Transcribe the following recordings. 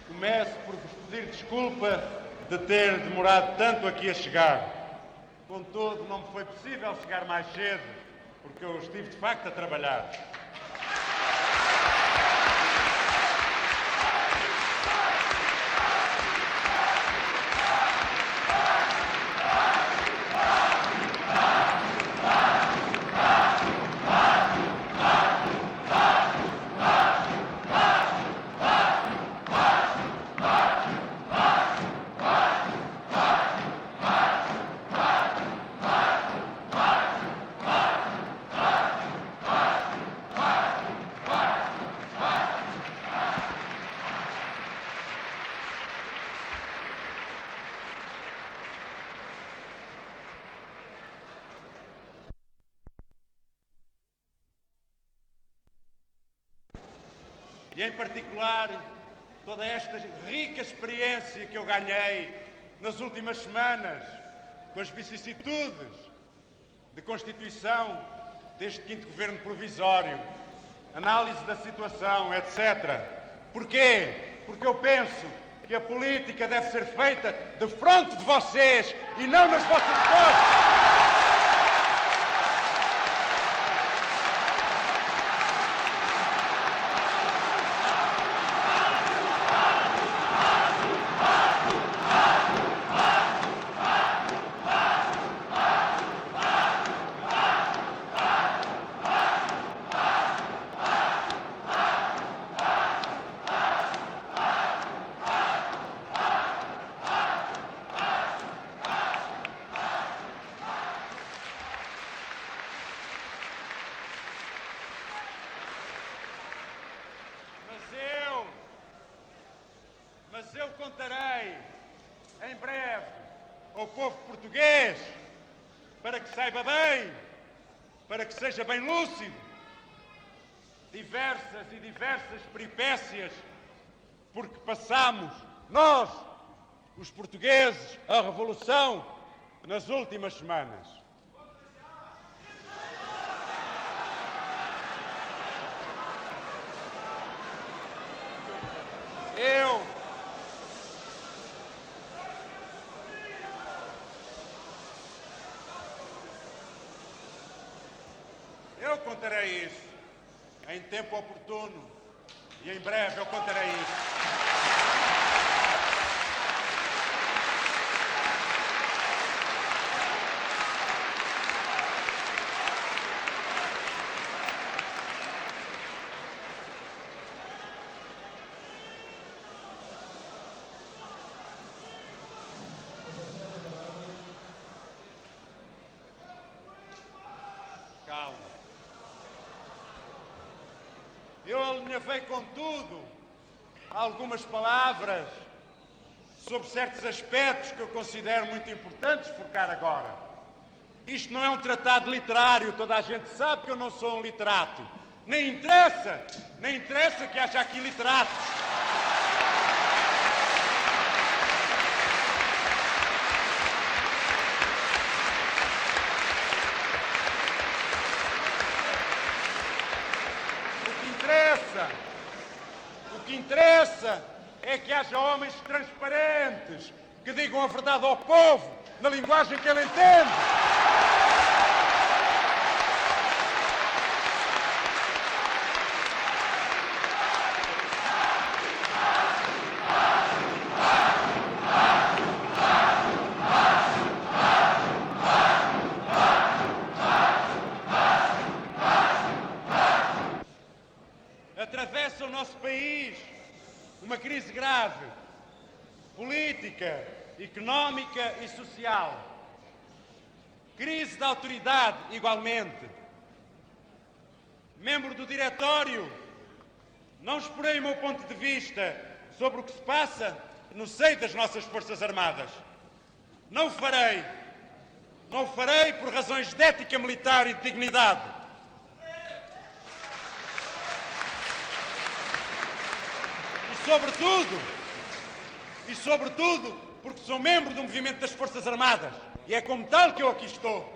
Começo por vos pedir desculpa de ter demorado tanto aqui a chegar. Contudo, não me foi possível chegar mais cedo, porque eu estive de facto a trabalhar. E, em particular, toda esta rica experiência que eu ganhei nas últimas semanas, com as vicissitudes de constituição deste 5º Governo Provisório, análise da situação, etc. Porquê? Porque eu penso que a política deve ser feita de fronte de vocês e não nas vossas costas. Mas eu contarei, em breve, ao povo português, para que saiba bem, para que seja bem lúcido, diversas peripécias, porque passamos, nós, os portugueses, a revolução nas últimas semanas. Eu contarei isso em tempo oportuno e em breve eu contarei isso. Calma. Eu alinhavei, contudo, algumas palavras sobre certos aspectos que eu considero muito importantes focar agora. Isto não é um tratado literário, toda a gente sabe que eu não sou um literato. Nem interessa que haja aqui literatos. O que interessa é que haja homens transparentes, que digam a verdade ao povo, na linguagem que ele entende. Atravessa o nosso país uma crise grave, política, económica e social. Crise da autoridade, igualmente. Membro do Diretório, não exporei o meu ponto de vista sobre o que se passa no seio das nossas Forças Armadas. Não o farei. Não o farei por razões de ética militar e de dignidade. E sobretudo, porque sou membro do movimento das Forças Armadas. E é como tal que eu aqui estou.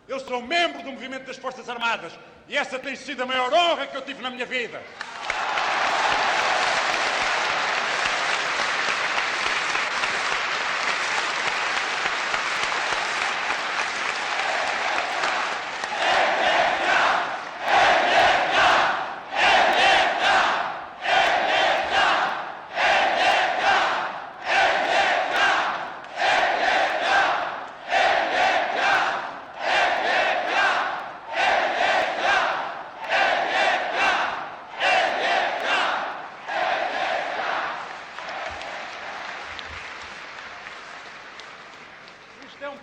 Eu sou membro do movimento das Forças Armadas. E essa tem sido a maior honra que eu tive na minha vida.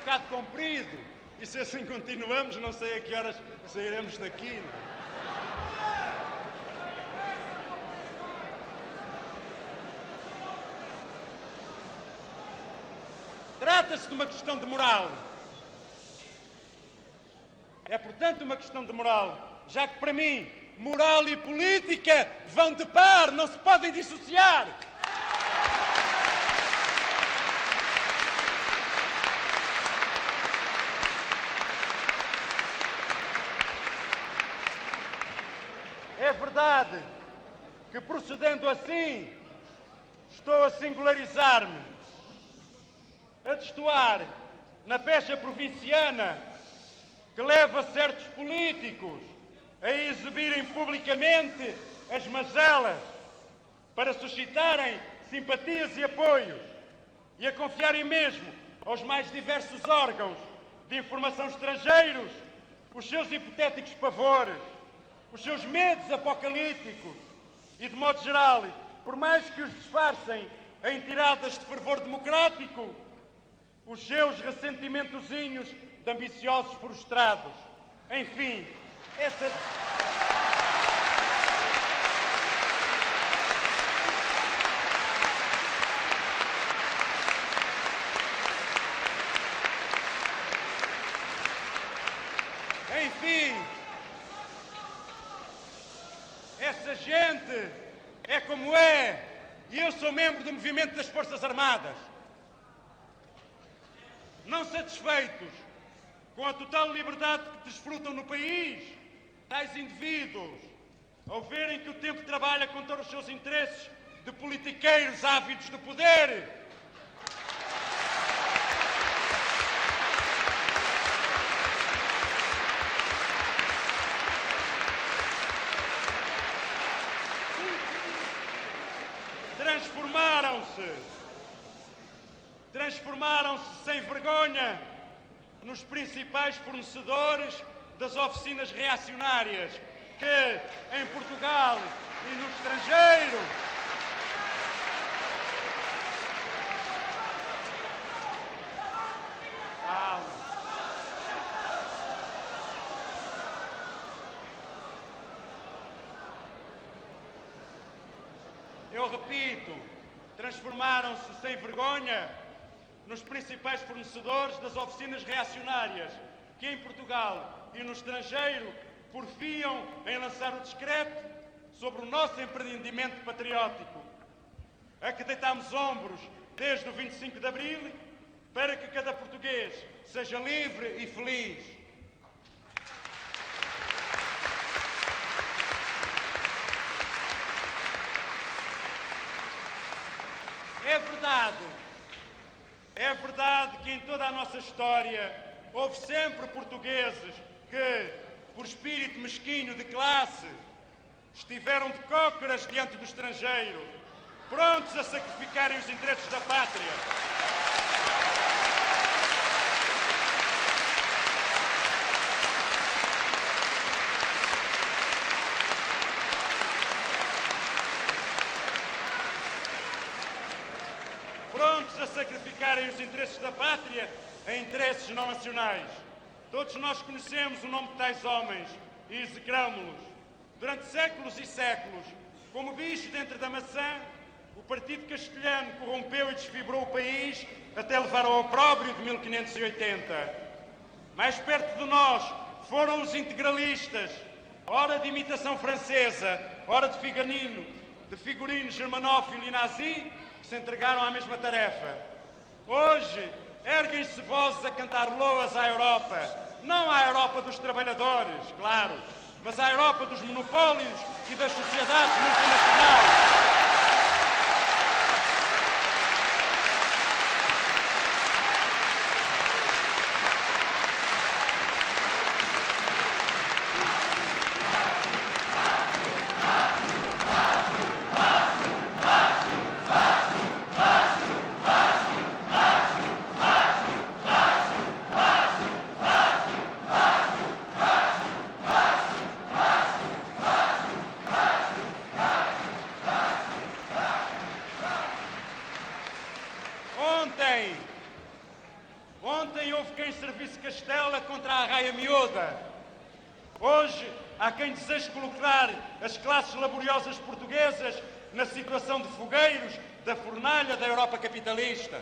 bocado comprido. E se assim continuamos, não sei a que horas sairemos daqui. Não? Trata-se de uma questão de moral. É, portanto, uma questão de moral, já que, para mim, moral e política vão de par, não se podem dissociar. É verdade que, procedendo assim, estou a singularizar-me, a destoar na pecha provinciana que leva certos políticos a exibirem publicamente as mazelas para suscitarem simpatias e apoios e a confiarem mesmo aos mais diversos órgãos de informação estrangeiros os seus hipotéticos pavores, os seus medos apocalípticos e, de modo geral, por mais que os disfarcem em tiradas de fervor democrático, os seus ressentimentozinhos de ambiciosos frustrados. Enfim, essa... Enfim, essa gente é como é, e eu sou membro do movimento das Forças Armadas. Não satisfeitos com a total liberdade que desfrutam no país, tais indivíduos, ao verem que o tempo trabalha contra os seus interesses de politiqueiros ávidos de poder, transformaram-se sem vergonha nos principais fornecedores das oficinas reacionárias que, em Portugal e no estrangeiro, eu repito, transformaram-se sem vergonha nos principais fornecedores das oficinas reacionárias que, em Portugal e no estrangeiro, porfiam em lançar o discreto sobre o nosso empreendimento patriótico, a que deitamos ombros desde o 25 de Abril para que cada português seja livre e feliz. É verdade que em toda a nossa história houve sempre portugueses que, por espírito mesquinho de classe, estiveram de cócoras diante do estrangeiro, prontos a sacrificarem os interesses da pátria. Sacrificarem os interesses da pátria a interesses não nacionais. Todos nós conhecemos o nome de tais homens e execramo-los. Durante séculos e séculos, como bicho dentro da maçã, o Partido Castelhano corrompeu e desfibrou o país até levar ao opróbrio de 1580. Mais perto de nós foram os integralistas, ora de imitação francesa, ora de figurino germanófilo e nazi, que se entregaram à mesma tarefa. Hoje, erguem-se vozes a cantar loas à Europa, não à Europa dos trabalhadores, claro, mas à Europa dos monopólios e das sociedades multinacionais. Ontem houve quem servisse Castela contra a Arraia Miúda. Hoje há quem deseje colocar as classes laboriosas portuguesas na situação de fogueiros da fornalha da Europa capitalista.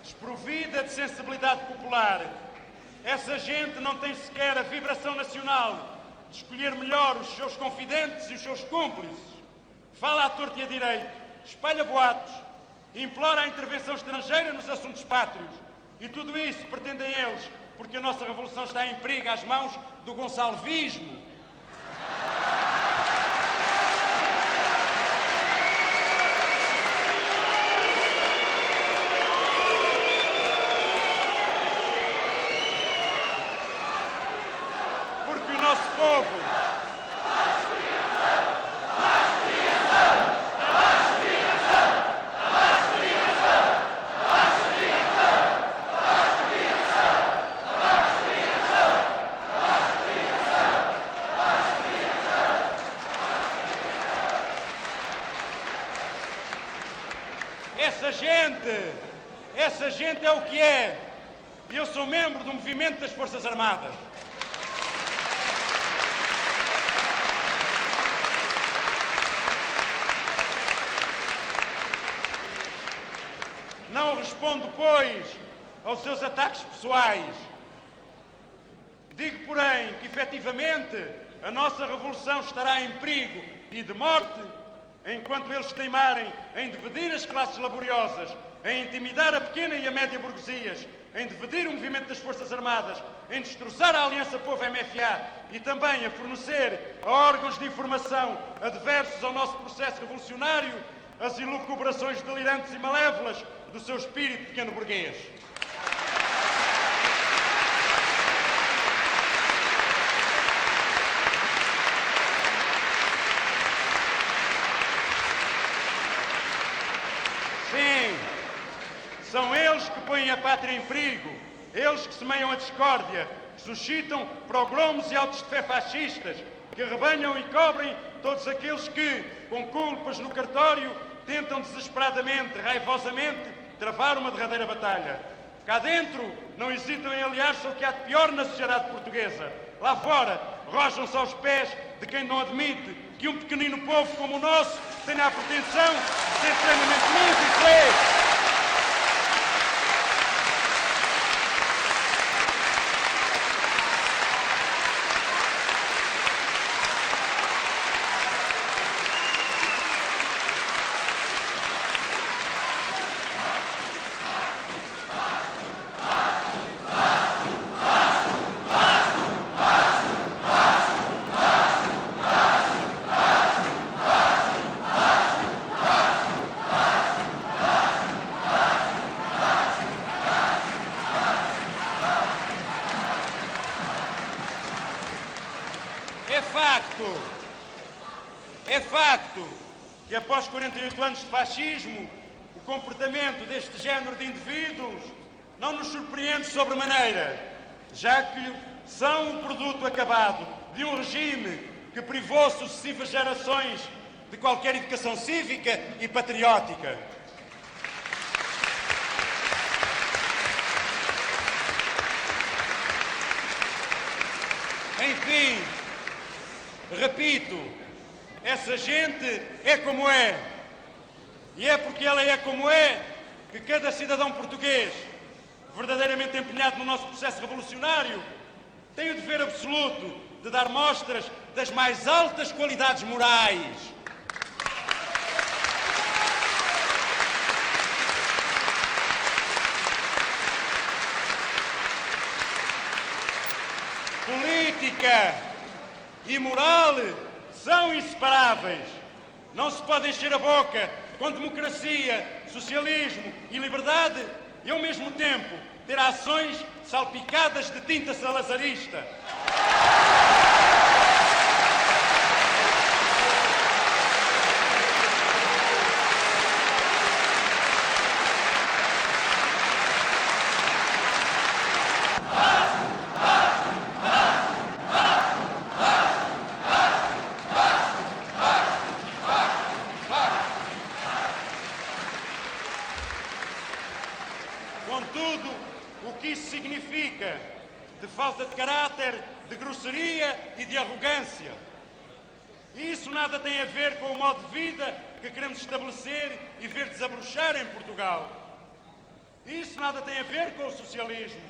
Desprovida de sensibilidade popular, essa gente não tem sequer a vibração nacional de escolher melhor os seus confidentes e os seus cúmplices. Fala à torto e à direito, espalha boatos, implora a intervenção estrangeira nos assuntos pátrios. E tudo isso pretendem eles, porque a nossa revolução está em perigo às mãos do gonçalvismo. Porque o nosso povo... Essa gente é o que é. E eu sou membro do movimento das Forças Armadas. Não respondo, pois, aos seus ataques pessoais. Digo, porém, que efetivamente a nossa revolução estará em perigo e de morte enquanto eles teimarem em dividir as classes laboriosas, em intimidar a pequena e a média burguesias, em dividir o movimento das Forças Armadas, em destroçar a Aliança Povo-MFA e também a fornecer a órgãos de informação adversos ao nosso processo revolucionário as elucubrações delirantes e malévolas do seu espírito pequeno burguês. Sim, são eles que põem a pátria em perigo, eles que semeiam a discórdia, que suscitam progromos e autos de fé fascistas, que arrebanham e cobrem todos aqueles que, com culpas no cartório, tentam desesperadamente, raivosamente, travar uma derradeira batalha. Cá dentro, não hesitam em aliar-se ao que há de pior na sociedade portuguesa. Lá fora, rojam-se aos pés de quem não admite que um pequenino povo como o nosso tenha a pretensão de ser extremamente livre e feliz. É facto que após 48 anos de fascismo, o comportamento deste género de indivíduos não nos surpreende sobremaneira, já que são um produto acabado de um regime que privou sucessivas gerações de qualquer educação cívica e patriótica. Enfim, repito, essa gente é como é. E é porque ela é como é que cada cidadão português, verdadeiramente empenhado no nosso processo revolucionário, tem o dever absoluto de dar mostras das mais altas qualidades morais. Política e moral são inseparáveis. Não se pode encher a boca com democracia, socialismo e liberdade e, ao mesmo tempo, ter ações salpicadas de tinta salazarista. que isso significa de falta de caráter, de grosseria e de arrogância. E isso nada tem a ver com o modo de vida que queremos estabelecer e ver desabrochar em Portugal. Isso nada tem a ver com o socialismo.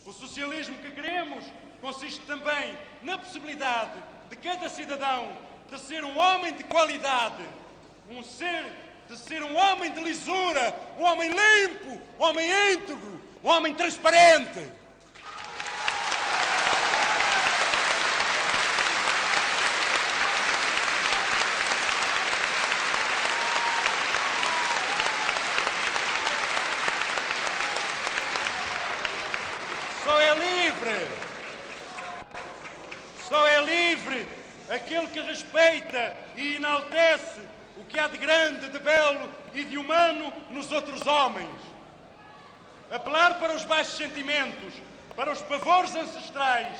O socialismo que queremos consiste também na possibilidade de cada cidadão de ser um homem de qualidade, de ser um homem de lisura, um homem limpo, um homem íntegro, um homem transparente. Só é livre aquele que respeita e enaltece o que há de grande, de belo e de humano nos outros homens. Apelar para os baixos sentimentos, para os pavores ancestrais,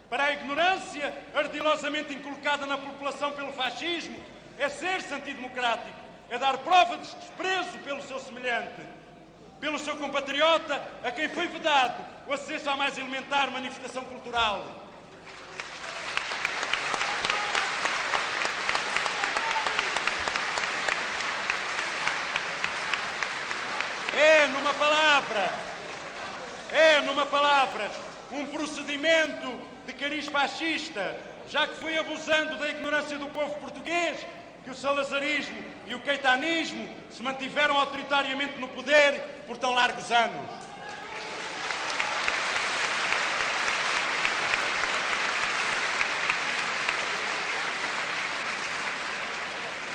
para a ignorância ardilosamente inculcada na população pelo fascismo, é ser-se antidemocrático, é dar prova de desprezo pelo seu semelhante, pelo seu compatriota a quem foi vedado o acesso à mais elementar manifestação cultural. É, numa palavra, um procedimento de cariz fascista, já que foi abusando da ignorância do povo português que o salazarismo e o caetanismo se mantiveram autoritariamente no poder por tão largos anos.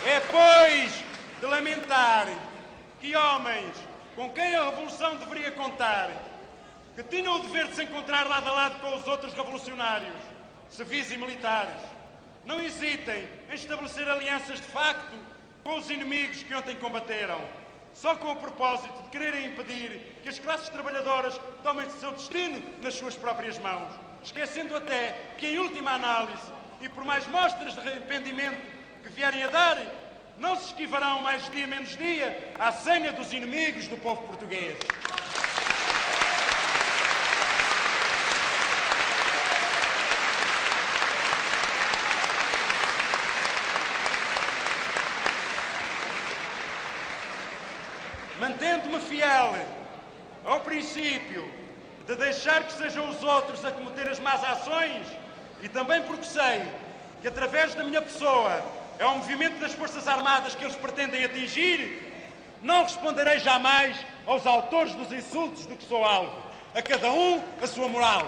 É, pois, de lamentar que homens com quem a Revolução deveria contar, que tinham o dever de se encontrar lado a lado com os outros revolucionários, civis e militares, não hesitem em estabelecer alianças de facto com os inimigos que ontem combateram, só com o propósito de quererem impedir que as classes trabalhadoras tomem o seu destino nas suas próprias mãos, esquecendo até que, em última análise, e por mais mostras de arrependimento que vierem a dar, não se esquivarão mais dia menos dia à senha dos inimigos do povo português. Mantendo-me fiel ao princípio de deixar que sejam os outros a cometer as más ações, e também porque sei que, através da minha pessoa, é o movimento das Forças Armadas que eles pretendem atingir, não responderei jamais aos autores dos insultos do que sou alvo. A cada um a sua moral.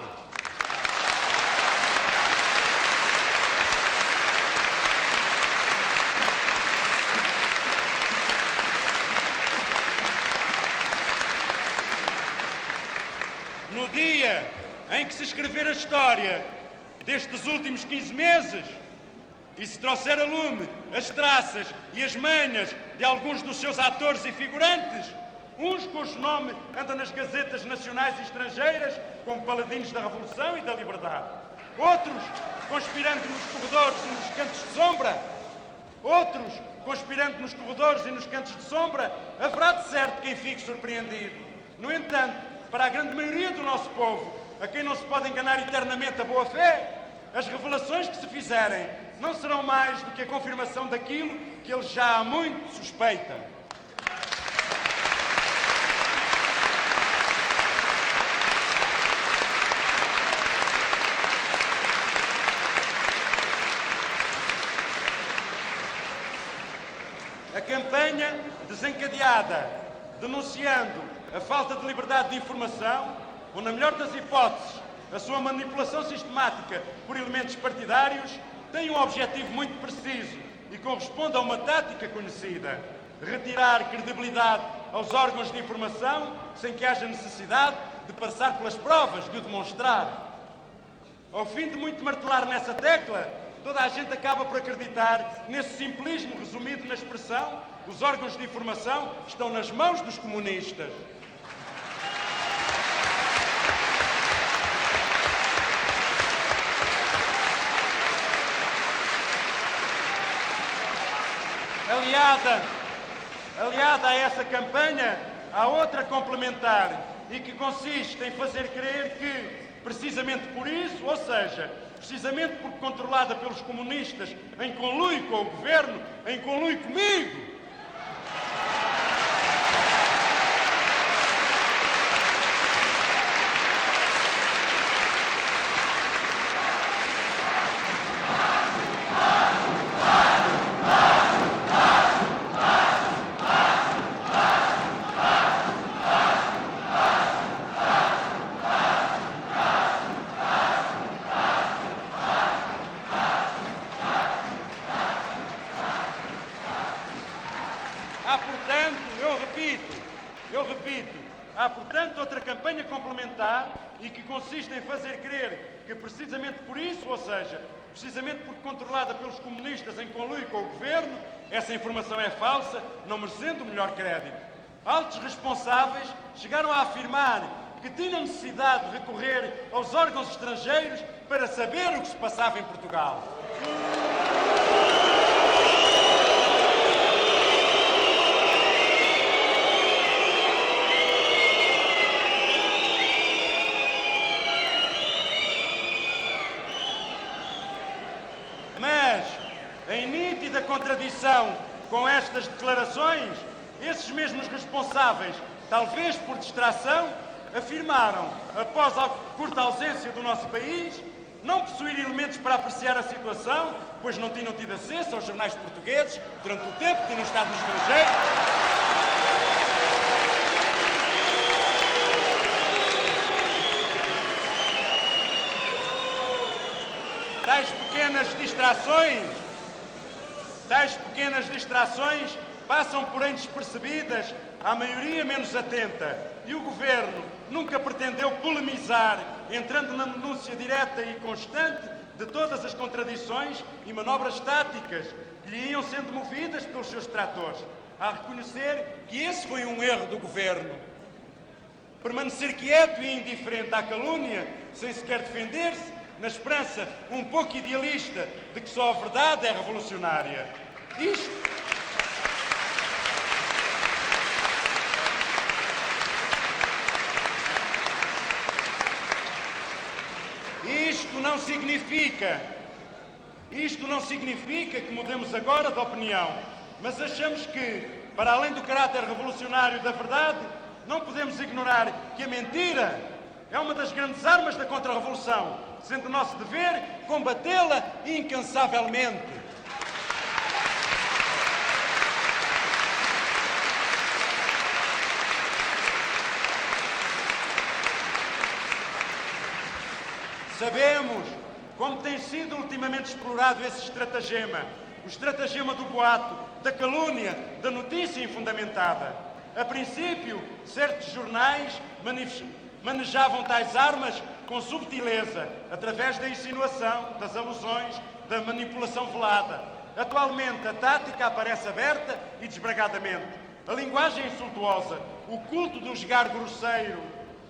No dia em que se escrever a história destes últimos 15 meses, e se trouxer a lume as traças e as manhas de alguns dos seus atores e figurantes, uns cujo nome anda nas gazetas nacionais e estrangeiras como paladinos da Revolução e da Liberdade, outros conspirando nos corredores e nos cantos de sombra, outros conspirando nos corredores e nos cantos de sombra, haverá de certo quem fique surpreendido. No entanto, para a grande maioria do nosso povo, a quem não se pode enganar eternamente a boa fé, as revelações que se fizerem não serão mais do que a confirmação daquilo que eles já há muito suspeitam. A campanha desencadeada, denunciando a falta de liberdade de informação, ou, na melhor das hipóteses, a sua manipulação sistemática por elementos partidários, tem um objetivo muito preciso e corresponde a uma tática conhecida: retirar credibilidade aos órgãos de informação sem que haja necessidade de passar pelas provas de o demonstrar. Ao fim de muito martelar nessa tecla, toda a gente acaba por acreditar nesse simplismo resumido na expressão: os órgãos de informação estão nas mãos dos comunistas. Aliada a essa campanha, há outra complementar, e que consiste em fazer crer que, precisamente por isso, ou seja, precisamente porque controlada pelos comunistas em conluio com o governo, em conluio comigo, há, portanto, outra campanha complementar e que consiste em fazer crer que, precisamente por isso, ou seja, precisamente porque controlada pelos comunistas em conluio com o governo, essa informação é falsa, não merecendo o melhor crédito. Altos responsáveis chegaram a afirmar que tinham necessidade de recorrer aos órgãos estrangeiros para saber o que se passava em Portugal. Mas, em nítida contradição com estas declarações, esses mesmos responsáveis, talvez por distração, afirmaram, após a curta ausência do nosso país, não possuir elementos para apreciar a situação, pois não tinham tido acesso aos jornais portugueses durante o tempo que tinham estado no estrangeiro. Tais pequenas distrações passam, porém, despercebidas à maioria menos atenta. E o Governo nunca pretendeu polemizar, entrando na denúncia direta e constante de todas as contradições e manobras táticas que lhe iam sendo movidas pelos seus detratores. A reconhecer que esse foi um erro do Governo. Permanecer quieto e indiferente à calúnia, sem sequer defender-se, na esperança um pouco idealista de que só a verdade é revolucionária. Isto não significa que mudemos agora de opinião, mas achamos que, para além do caráter revolucionário da verdade, não podemos ignorar que a mentira é uma das grandes armas da contra-revolução, sendo nosso dever combatê-la incansavelmente. Sabemos como tem sido ultimamente explorado esse estratagema, o estratagema do boato, da calúnia, da notícia infundamentada. A princípio, certos jornais manejavam tais armas com subtileza, através da insinuação, das alusões, da manipulação velada. Atualmente, a tática aparece aberta e desbragadamente. A linguagem insultuosa, o culto do esgar grosseiro,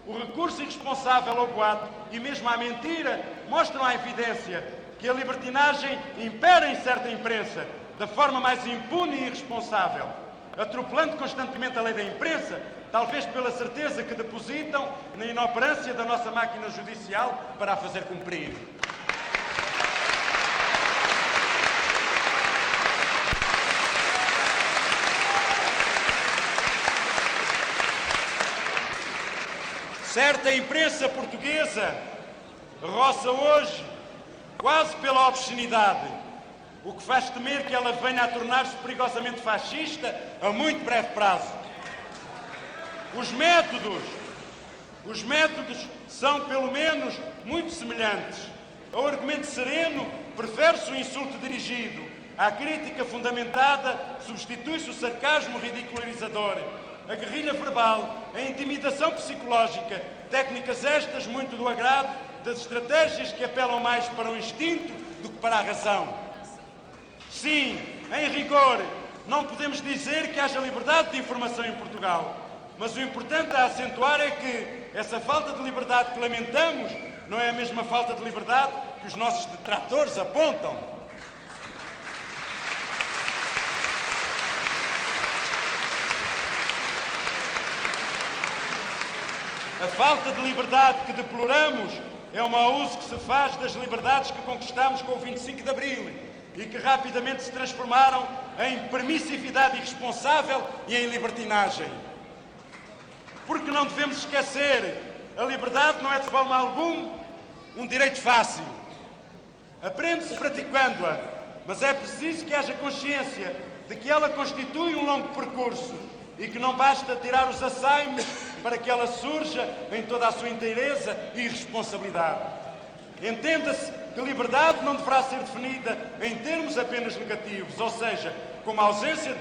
o recurso irresponsável ao boato e mesmo à mentira mostram à evidência que a libertinagem impera em certa imprensa, da forma mais impune e irresponsável, atropelando constantemente a lei da imprensa, talvez pela certeza que depositam na inoperância da nossa máquina judicial para a fazer cumprir. Certa imprensa portuguesa roça hoje quase pela obscenidade, o que faz temer que ela venha a tornar-se perigosamente fascista a muito breve prazo. Os métodos são, pelo menos, muito semelhantes. Ao argumento sereno, prefere-se o insulto dirigido. À crítica fundamentada, substitui-se o sarcasmo ridicularizador. A guerrilha verbal, a intimidação psicológica, técnicas estas muito do agrado das estratégias que apelam mais para o instinto do que para a razão. Sim, em rigor, não podemos dizer que haja liberdade de informação em Portugal, mas o importante a acentuar é que essa falta de liberdade que lamentamos não é a mesma falta de liberdade que os nossos detratores apontam. A falta de liberdade que deploramos é o mau uso que se faz das liberdades que conquistamos com o 25 de Abril e que rapidamente se transformaram em permissividade irresponsável e em libertinagem. Porque não devemos esquecer, a liberdade não é de forma alguma um direito fácil. Aprende-se praticando-a, mas é preciso que haja consciência de que ela constitui um longo percurso e que não basta tirar os assaimes para que ela surja em toda a sua inteireza e responsabilidade. Entenda-se que liberdade não deverá ser definida em termos apenas negativos, ou seja, como a ausência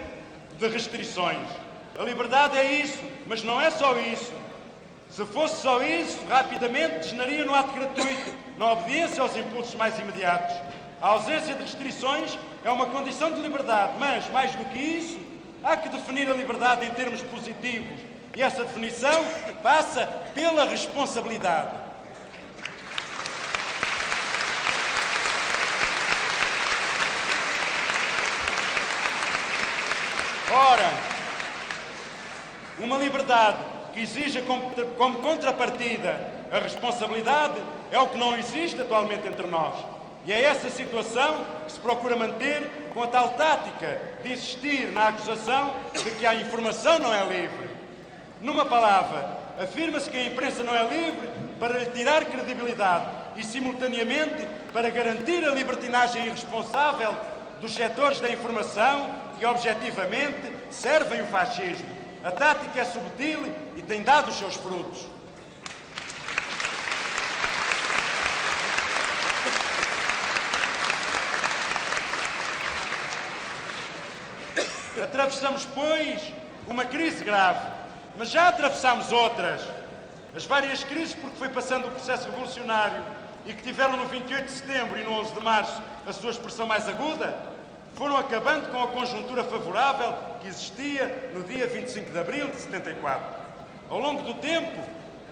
de restrições. A liberdade é isso, mas não é só isso. Se fosse só isso, rapidamente degeneraria no ato gratuito, na obediência aos impulsos mais imediatos. A ausência de restrições é uma condição de liberdade, mas, mais do que isso, há que definir a liberdade em termos positivos. E essa definição passa pela responsabilidade. Ora, uma liberdade que exija como contrapartida a responsabilidade é o que não existe atualmente entre nós. E é essa situação que se procura manter com a tal tática de insistir na acusação de que a informação não é livre. Numa palavra, afirma-se que a imprensa não é livre para lhe tirar credibilidade e, simultaneamente, para garantir a libertinagem irresponsável dos setores da informação que, objetivamente, servem o fascismo. A tática é subtil e tem dado os seus frutos. Atravessamos, pois, uma crise grave, mas já atravessámos outras. As várias crises porque foi passando o processo revolucionário e que tiveram no 28 de setembro e no 11 de março a sua expressão mais aguda, foram acabando com a conjuntura favorável que existia no dia 25 de abril de 74. Ao longo do tempo,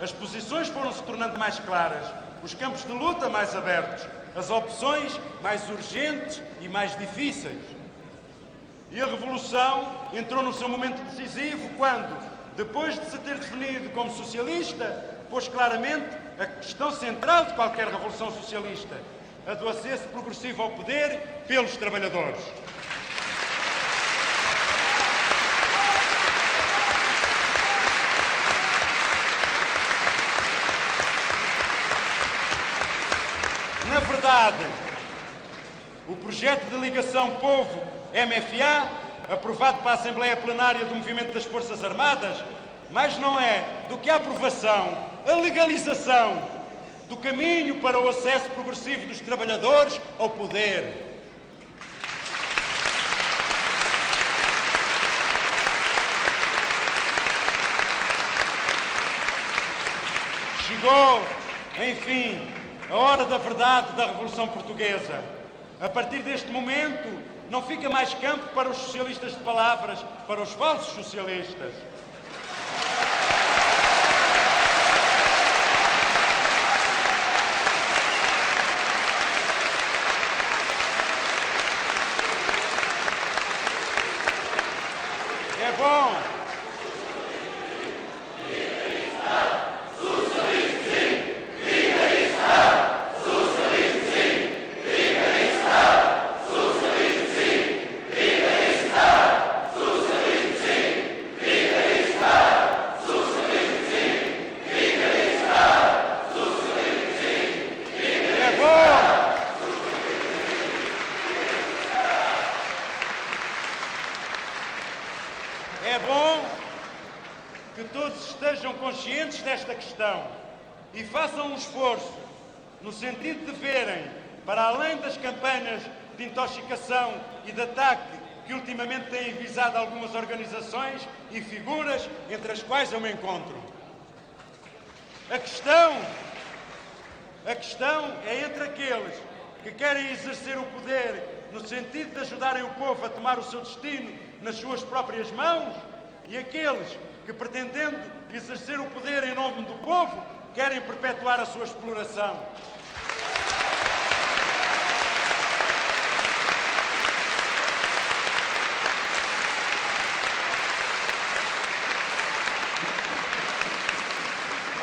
as posições foram se tornando mais claras, os campos de luta mais abertos, as opções mais urgentes e mais difíceis. E a Revolução entrou no seu momento decisivo quando, depois de se ter definido como socialista, pôs claramente a questão central de qualquer revolução socialista, a do acesso progressivo ao poder pelos trabalhadores. Na verdade, o projeto de ligação povo-MFA, aprovado para a Assembleia Plenária do Movimento das Forças Armadas, mas não é do que a aprovação, a legalização do caminho para o acesso progressivo dos trabalhadores ao poder. Chegou, enfim, a hora da verdade da Revolução Portuguesa. A partir deste momento, não fica mais campo para os socialistas de palavras, para os falsos socialistas. É bom. É bom que todos estejam conscientes desta questão e façam um esforço no sentido de verem, para além das campanhas de intoxicação e de ataque que ultimamente têm visado algumas organizações e figuras, entre as quais eu me encontro. A questão é entre aqueles que querem exercer o poder no sentido de ajudarem o povo a tomar o seu destino nas suas próprias mãos e aqueles que, pretendendo exercer o poder em nome do povo, querem perpetuar a sua exploração.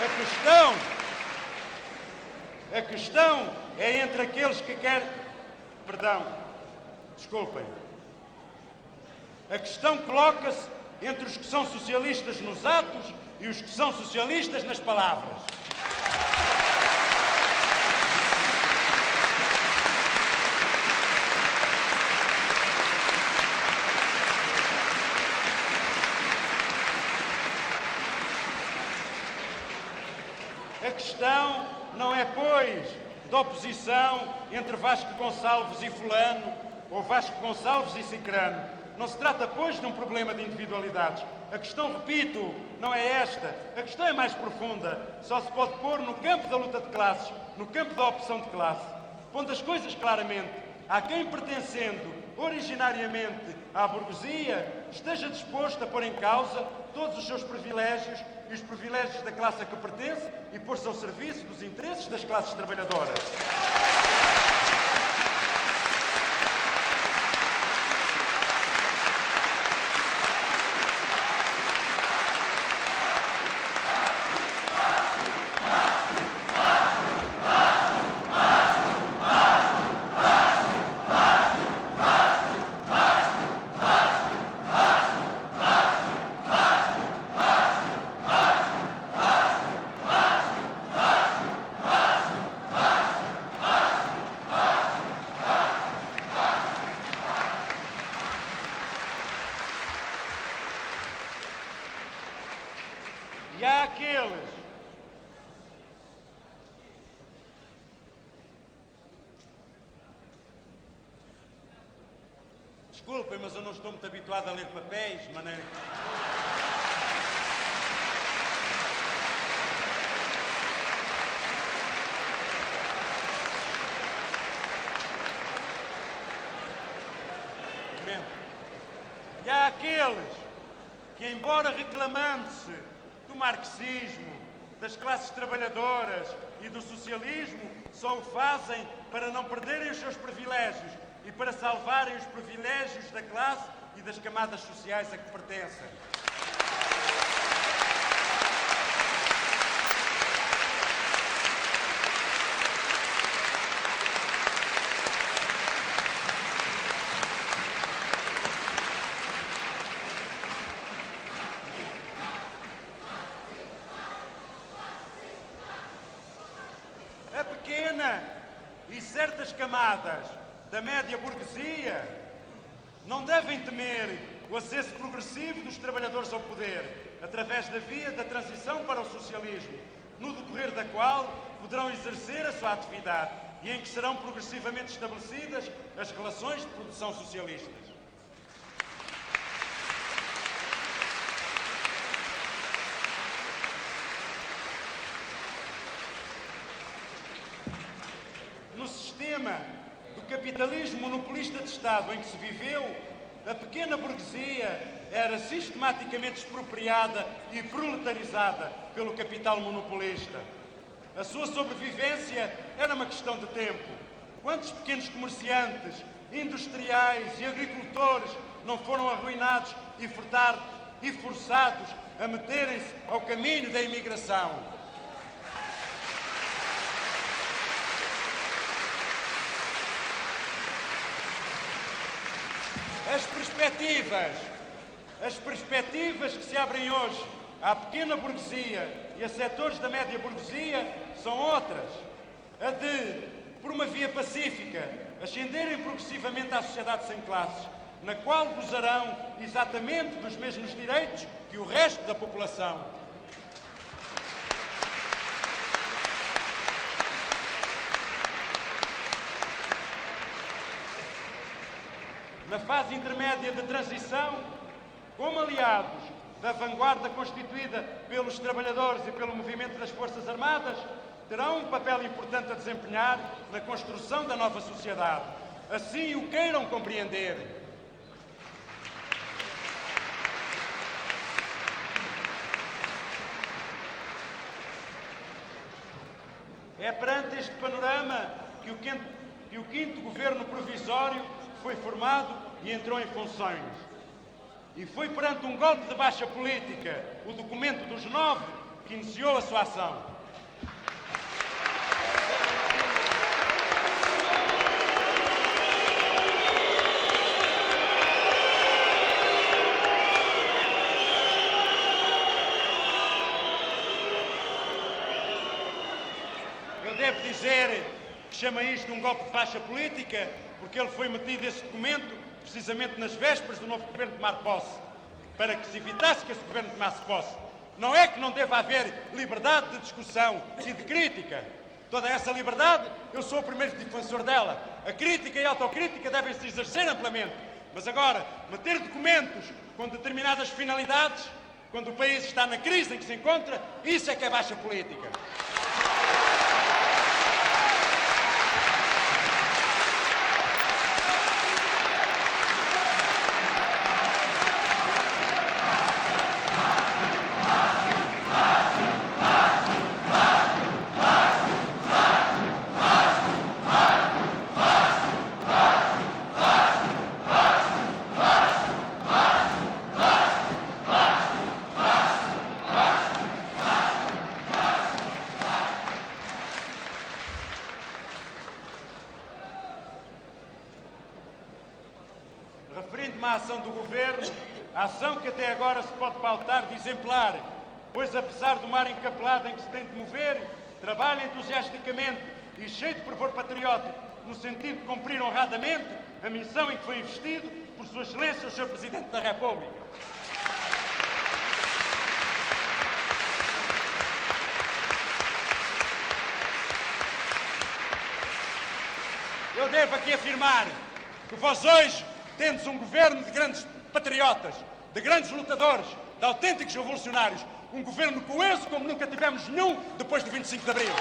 A questão é entre aqueles que querem... Perdão, desculpem. A questão coloca-se entre os que são socialistas nos atos e os que são socialistas nas palavras. A questão não é, pois, da oposição entre Vasco Gonçalves e fulano ou Vasco Gonçalves e cicrano. Não se trata, pois, de um problema de individualidades. A questão, repito, não é esta. A questão é mais profunda. Só se pode pôr no campo da luta de classes, no campo da opção de classe. Pondo as coisas claramente, há quem, pertencendo originariamente à burguesia, esteja disposto a pôr em causa todos os seus privilégios e os privilégios da classe a que pertence e pôr-se ao serviço dos interesses das classes trabalhadoras. E há aqueles desculpem, mas eu não estou muito habituado a ler papéis, de maneira e há aqueles que, embora reclamando-se do marxismo, das classes trabalhadoras e do socialismo, só o fazem para não perderem os seus privilégios e para salvarem os privilégios da classe e das camadas sociais a que pertencem. A pequena e certas camadas da média burguesia não devem temer o acesso progressivo dos trabalhadores ao poder, através da via da transição para o socialismo, no decorrer da qual poderão exercer a sua atividade e em que serão progressivamente estabelecidas as relações de produção socialistas. No sistema do capitalismo monopolista de Estado em que se viveu, a pequena burguesia era sistematicamente expropriada e proletarizada pelo capital monopolista. A sua sobrevivência era uma questão de tempo. Quantos pequenos comerciantes, industriais e agricultores não foram arruinados e forçados a meterem-se ao caminho da imigração? As perspectivas que se abrem hoje à pequena burguesia e a setores da média burguesia são outras. A de, por uma via pacífica, ascenderem progressivamente à sociedade sem classes, na qual gozarão exatamente dos mesmos direitos que o resto da população. Na fase intermédia de transição, como aliados da vanguarda constituída pelos trabalhadores e pelo movimento das Forças Armadas, terão um papel importante a desempenhar na construção da nova sociedade. Assim o queiram compreender. É perante este panorama que o quinto governo provisório foi formado e entrou em funções. E foi perante um golpe de baixa política, o documento dos 9, que iniciou a sua ação. devo dizer que chama isto um golpe de faixa política, porque ele foi metido esse documento precisamente nas vésperas do novo governo tomar posse, para que se evitasse que esse governo tomasse posse. Não é que não deva haver liberdade de discussão e de crítica. Toda essa liberdade, eu sou o primeiro defensor dela. A crítica e a autocrítica devem-se exercer amplamente. Mas agora, meter documentos com determinadas finalidades, quando o país está na crise em que se encontra, isso é que é baixa política. Referindo-me à ação do Governo, a ação que até agora se pode pautar de exemplar, pois apesar do mar encapelado em que se tem de mover, trabalha entusiasticamente e cheio de fervor patriótico, no sentido de cumprir honradamente a missão em que foi investido por Sua Excelência o Sr. Presidente da República. Eu devo aqui afirmar que vós hoje tendes um governo de grandes patriotas, de grandes lutadores, de autênticos revolucionários. Um governo coeso como nunca tivemos nenhum depois do 25 de Abril.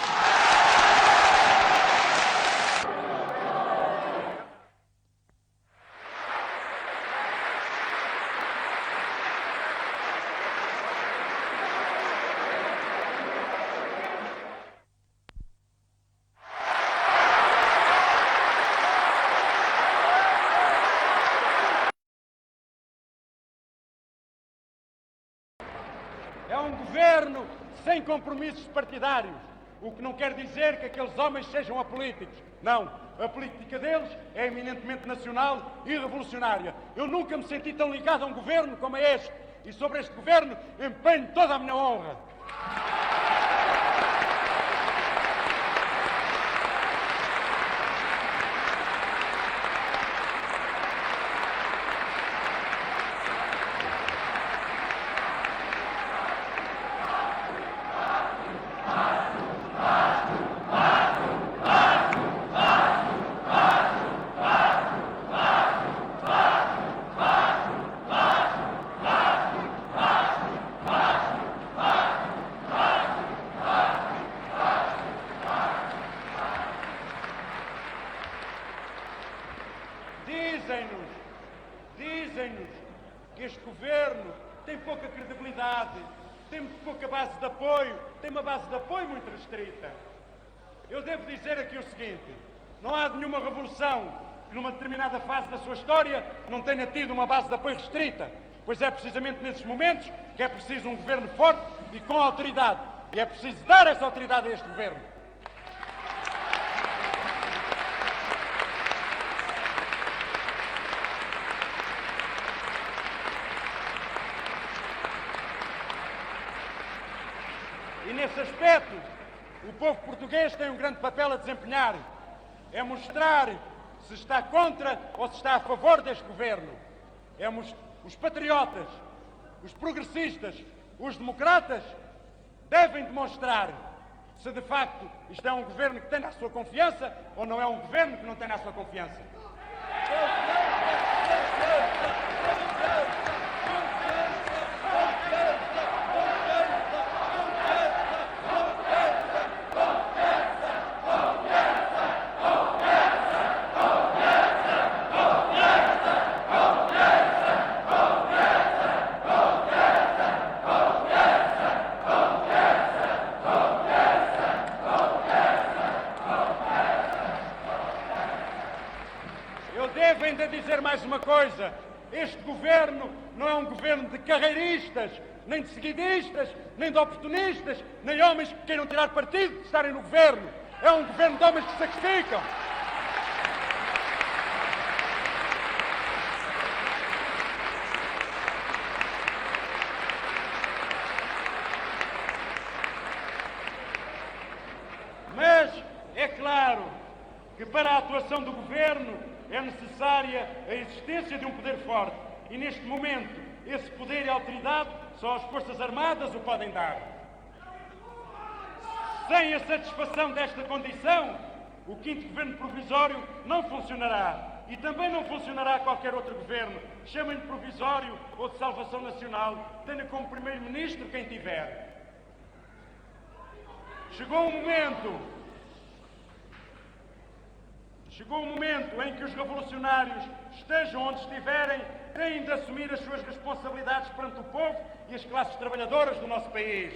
É um governo sem compromissos partidários, o que não quer dizer que aqueles homens sejam apolíticos. Não, a política deles é eminentemente nacional e revolucionária. Eu nunca me senti tão ligado a um governo como a este, e sobre este governo empenho toda a minha honra. Dizem-nos que este governo tem pouca credibilidade, tem pouca base de apoio, tem uma base de apoio muito restrita. Eu devo dizer aqui o seguinte: não há nenhuma revolução que numa determinada fase da sua história não tenha tido uma base de apoio restrita, pois é precisamente nesses momentos que é preciso um governo forte e com autoridade. E é preciso dar essa autoridade a este governo. E nesse aspecto, o povo português tem um grande papel a desempenhar. É mostrar se está contra ou se está a favor deste governo. Os patriotas, os progressistas, os democratas devem demonstrar se de facto isto é um governo que tem a sua confiança ou não é um governo que não tem a sua confiança. Devo ainda dizer mais uma coisa: este governo não é um governo de carreiristas, nem de seguidistas, nem de oportunistas, nem homens que queiram tirar partido de estarem no governo. É um governo de homens que se sacrificam. Mas É claro que para a atuação do Governo é necessária a existência de um poder forte e, neste momento, esse poder e autoridade só as Forças Armadas o podem dar. Sem a satisfação desta condição, o 5º Governo Provisório não funcionará e também não funcionará qualquer outro governo, chamem-lhe provisório ou de salvação nacional, tenha como Primeiro-Ministro quem tiver. Chegou o momento em que os revolucionários, estejam onde estiverem, têm de assumir as suas responsabilidades perante o povo e as classes trabalhadoras do nosso país.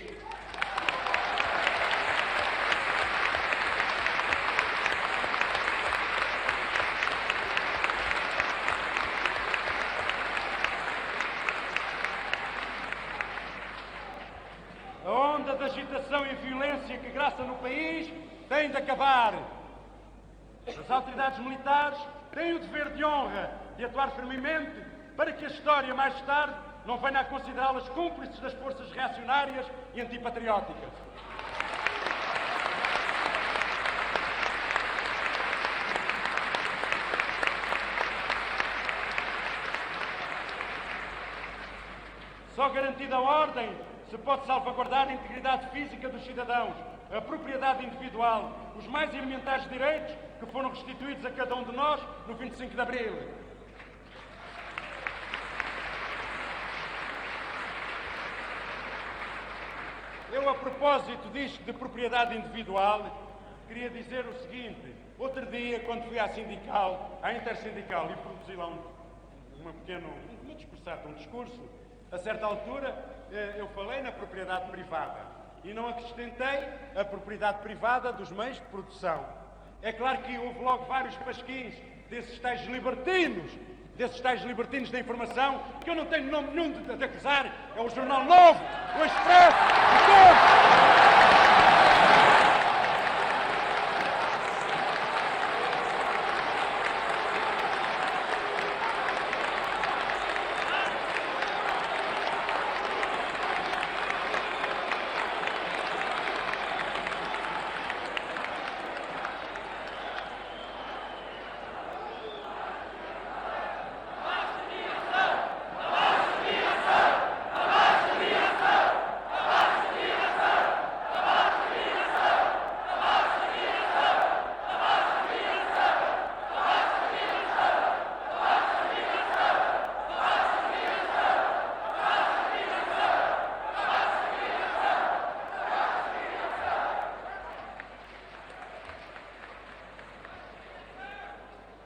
A onda de agitação e violência que graça no país tem de acabar. As autoridades militares têm o dever de honra de atuar firmemente para que a história, mais tarde, não venha a considerá-las cúmplices das forças reacionárias e antipatrióticas. Só garantida a ordem se pode salvaguardar a integridade física dos cidadãos, a propriedade individual, os mais elementares direitos que foram restituídos a cada um de nós no 25 de Abril. Eu, a propósito disto de propriedade individual, queria dizer o seguinte. Outro dia, quando fui à Intersindical, e produzi lá um discurso, a certa altura, eu falei na propriedade privada e não acrescentei a propriedade privada dos meios de produção. É claro que houve logo vários pasquins desses tais libertinos da informação, que eu não tenho nome nenhum de acusar, é o Jornal Novo, o Expresso, o Tempo.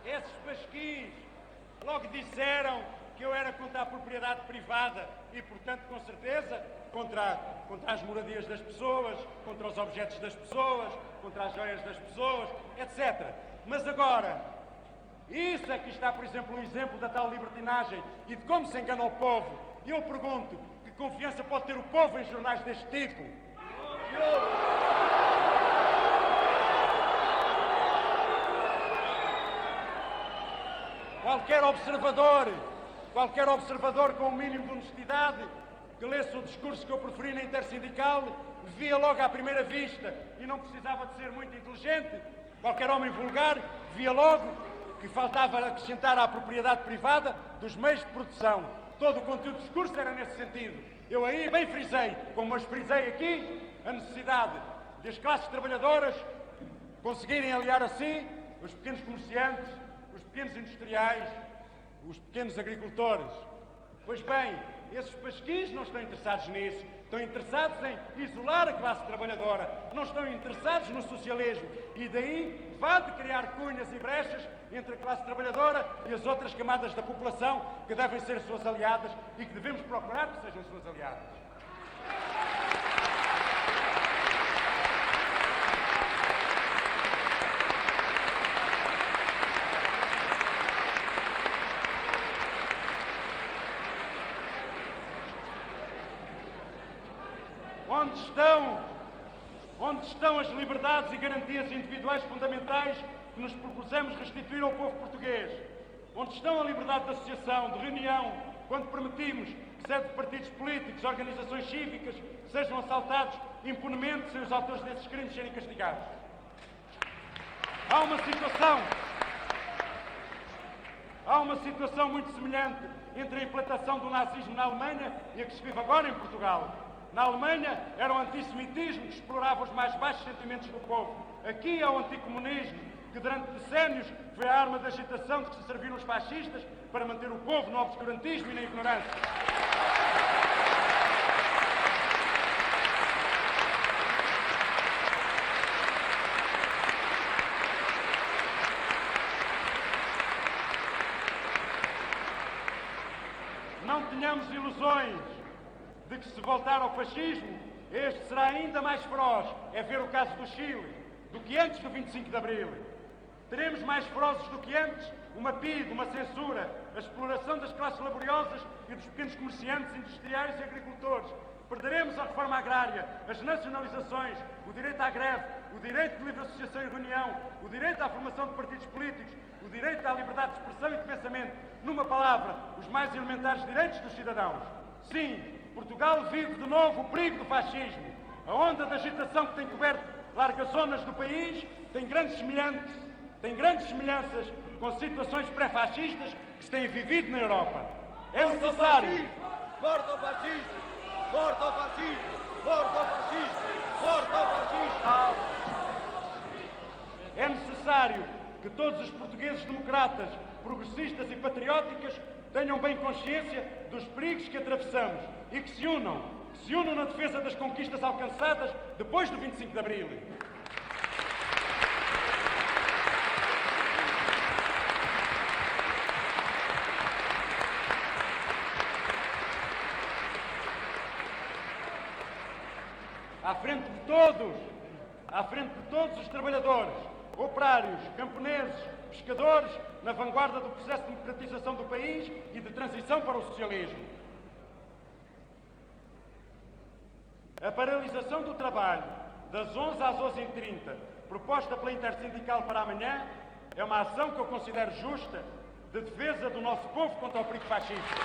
Esses pasquins logo disseram que eu era contra a propriedade privada e, portanto, com certeza, contra as moradias das pessoas, contra os objetos das pessoas, contra as joias das pessoas, etc. Mas agora, isso é que está, por exemplo, um exemplo da tal libertinagem e de como se engana o povo. E eu pergunto, que confiança pode ter o povo em jornais deste tipo? Qualquer observador com o mínimo de honestidade que lesse o discurso que eu proferi na Intersindical via logo à primeira vista e não precisava de ser muito inteligente. Qualquer homem vulgar via logo que faltava acrescentar à propriedade privada dos meios de produção. Todo o conteúdo do discurso era nesse sentido. Eu aí bem frisei, como eu frisei aqui, a necessidade de as classes trabalhadoras conseguirem aliar a si os pequenos comerciantes, os pequenos industriais, os pequenos agricultores. Pois bem, esses pasquins não estão interessados nisso. Estão interessados em isolar a classe trabalhadora. Não estão interessados no socialismo. E daí vá de criar cunhas e brechas entre a classe trabalhadora e as outras camadas da população que devem ser suas aliadas e que devemos procurar que sejam suas aliadas. Onde estão as liberdades e garantias individuais fundamentais que nos propusemos restituir ao povo português? Onde estão a liberdade de associação, de reunião, quando permitimos que sede de partidos políticos, organizações cívicas, sejam assaltados impunemente sem os autores desses crimes serem castigados? Há uma situação muito semelhante entre a implantação do nazismo na Alemanha e a que se vive agora em Portugal. Na Alemanha era o antissemitismo que explorava os mais baixos sentimentos do povo. Aqui é o anticomunismo, que durante decénios foi a arma de agitação de que se serviram os fascistas para manter o povo no obscurantismo e na ignorância. Não tenhamos ilusões de que, se voltar ao fascismo, este será ainda mais feroz. É ver o caso do Chile, do que antes do 25 de Abril. Teremos mais ferozes do que antes uma PIDE, uma censura, a exploração das classes laboriosas e dos pequenos comerciantes, industriais e agricultores. Perderemos a reforma agrária, as nacionalizações, o direito à greve, o direito de livre associação e reunião, o direito à formação de partidos políticos, o direito à liberdade de expressão e de pensamento. Numa palavra, os mais elementares direitos dos cidadãos. Sim, Portugal vive de novo o perigo do fascismo. A onda de agitação que tem coberto largas zonas do país tem grandes semelhanças com situações pré-fascistas que se têm vivido na Europa. É necessário... Morte ao fascismo! Morte ao fascismo! Morte ao fascismo! Morte ao fascismo! É necessário que todos os portugueses democratas, progressistas e patrióticas tenham bem consciência dos perigos que atravessamos e que se unam na defesa das conquistas alcançadas depois do 25 de Abril. À frente de todos os trabalhadores, operários, camponeses, pescadores, na vanguarda do processo de democratização do país e de transição para o socialismo. A paralisação do trabalho das 11 às 11h30, proposta pela Intersindical para amanhã, é uma ação que eu considero justa de defesa do nosso povo contra o perigo fascista.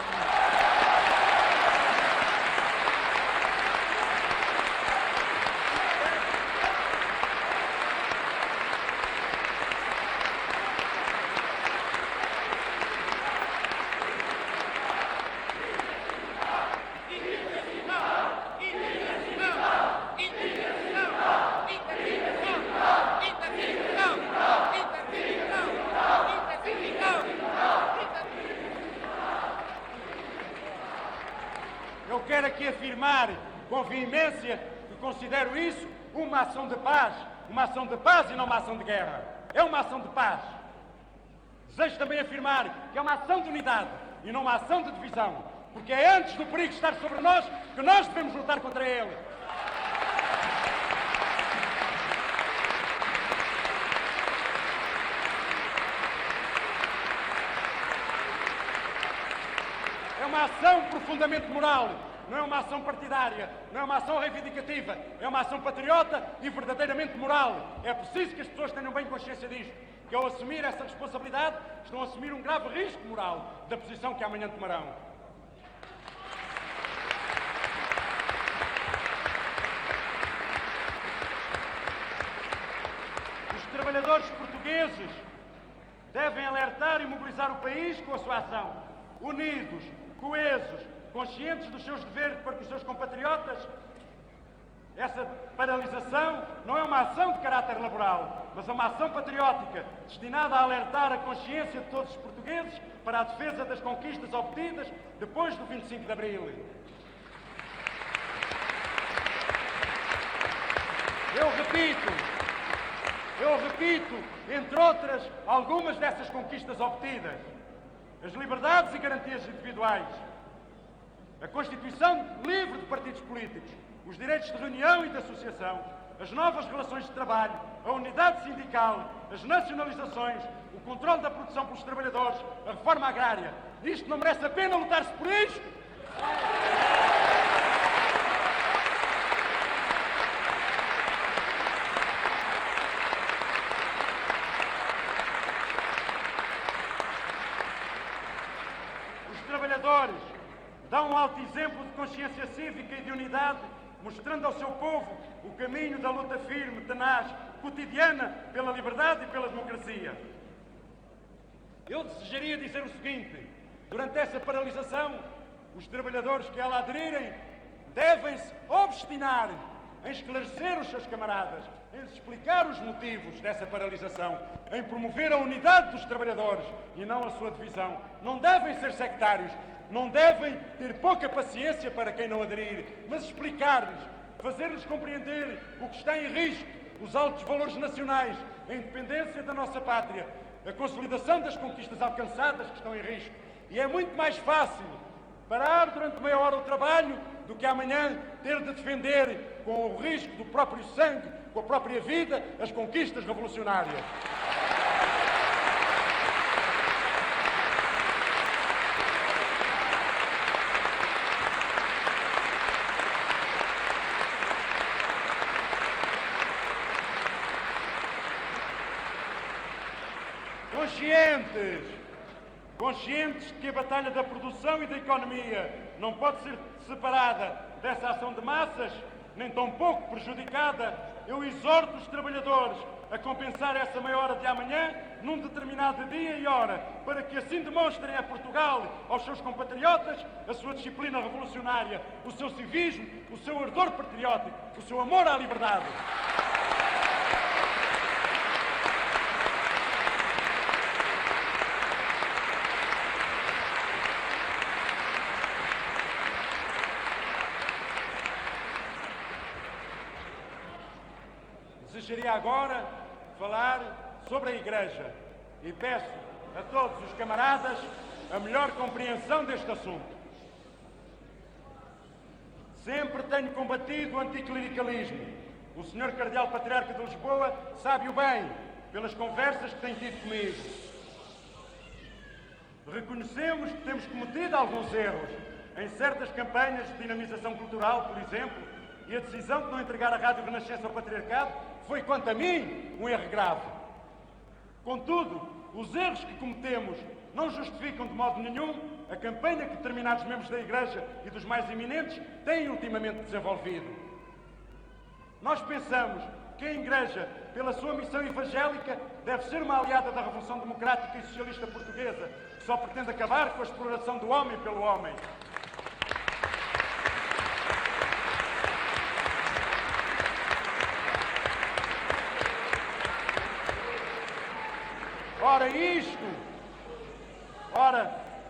Eu quero aqui afirmar com veemência que considero isso uma ação de paz e não uma ação de guerra. É uma ação de paz. Desejo também afirmar que é uma ação de unidade e não uma ação de divisão, porque é antes do perigo estar sobre nós que nós devemos lutar contra ele. É uma ação profundamente moral, não é uma ação partidária, não é uma ação reivindicativa, é uma ação patriota e verdadeiramente moral. É preciso que as pessoas tenham bem consciência disto, que ao assumir essa responsabilidade estão a assumir um grave risco moral da posição que amanhã tomarão. Os trabalhadores portugueses devem alertar e mobilizar o país com a sua ação, unidos, coesos, conscientes dos seus deveres para com os seus compatriotas. Essa paralisação não é uma ação de caráter laboral, mas é uma ação patriótica, destinada a alertar a consciência de todos os portugueses para a defesa das conquistas obtidas depois do 25 de Abril. Eu repito, entre outras, algumas dessas conquistas obtidas. As liberdades e garantias individuais, a Constituição livre de partidos políticos, os direitos de reunião e de associação, as novas relações de trabalho, a unidade sindical, as nacionalizações, o controle da produção pelos trabalhadores, a reforma agrária. Isto não merece a pena lutar-se por isto? Os trabalhadores dão um alto exemplo de consciência cívica e de unidade, mostrando ao seu povo o caminho da luta firme, tenaz, cotidiana pela liberdade e pela democracia. Eu desejaria dizer o seguinte: durante essa paralisação, os trabalhadores que a ela aderirem devem-se obstinar em esclarecer os seus camaradas, em explicar os motivos dessa paralisação, em promover a unidade dos trabalhadores e não a sua divisão. Não devem ser sectários, não devem ter pouca paciência para quem não aderir, mas explicar-lhes, fazer-lhes compreender o que está em risco, os altos valores nacionais, a independência da nossa pátria, a consolidação das conquistas alcançadas que estão em risco. E é muito mais fácil parar durante meia hora o trabalho do que amanhã ter de defender, com o risco do próprio sangue, com a própria vida, as conquistas revolucionárias. Conscientes de que a batalha da produção e da economia não pode ser separada dessa ação de massas, nem tão pouco prejudicada, eu exorto os trabalhadores a compensar essa meia hora de amanhã num determinado dia e hora, para que assim demonstrem a Portugal, aos seus compatriotas, a sua disciplina revolucionária, o seu civismo, o seu ardor patriótico, o seu amor à liberdade. Desejaria agora falar sobre a Igreja e peço a todos os camaradas a melhor compreensão deste assunto. Sempre tenho combatido o anticlericalismo. O Sr. Cardeal Patriarca de Lisboa sabe-o bem, pelas conversas que tem tido comigo. Reconhecemos que temos cometido alguns erros em certas campanhas de dinamização cultural, por exemplo, e a decisão de não entregar a Rádio Renascença ao Patriarcado foi, quanto a mim, um erro grave. Contudo, os erros que cometemos não justificam de modo nenhum a campanha que determinados membros da Igreja e dos mais eminentes têm ultimamente desenvolvido. Nós pensamos que a Igreja, pela sua missão evangélica, deve ser uma aliada da Revolução Democrática e Socialista Portuguesa, que só pretende acabar com a exploração do homem pelo homem.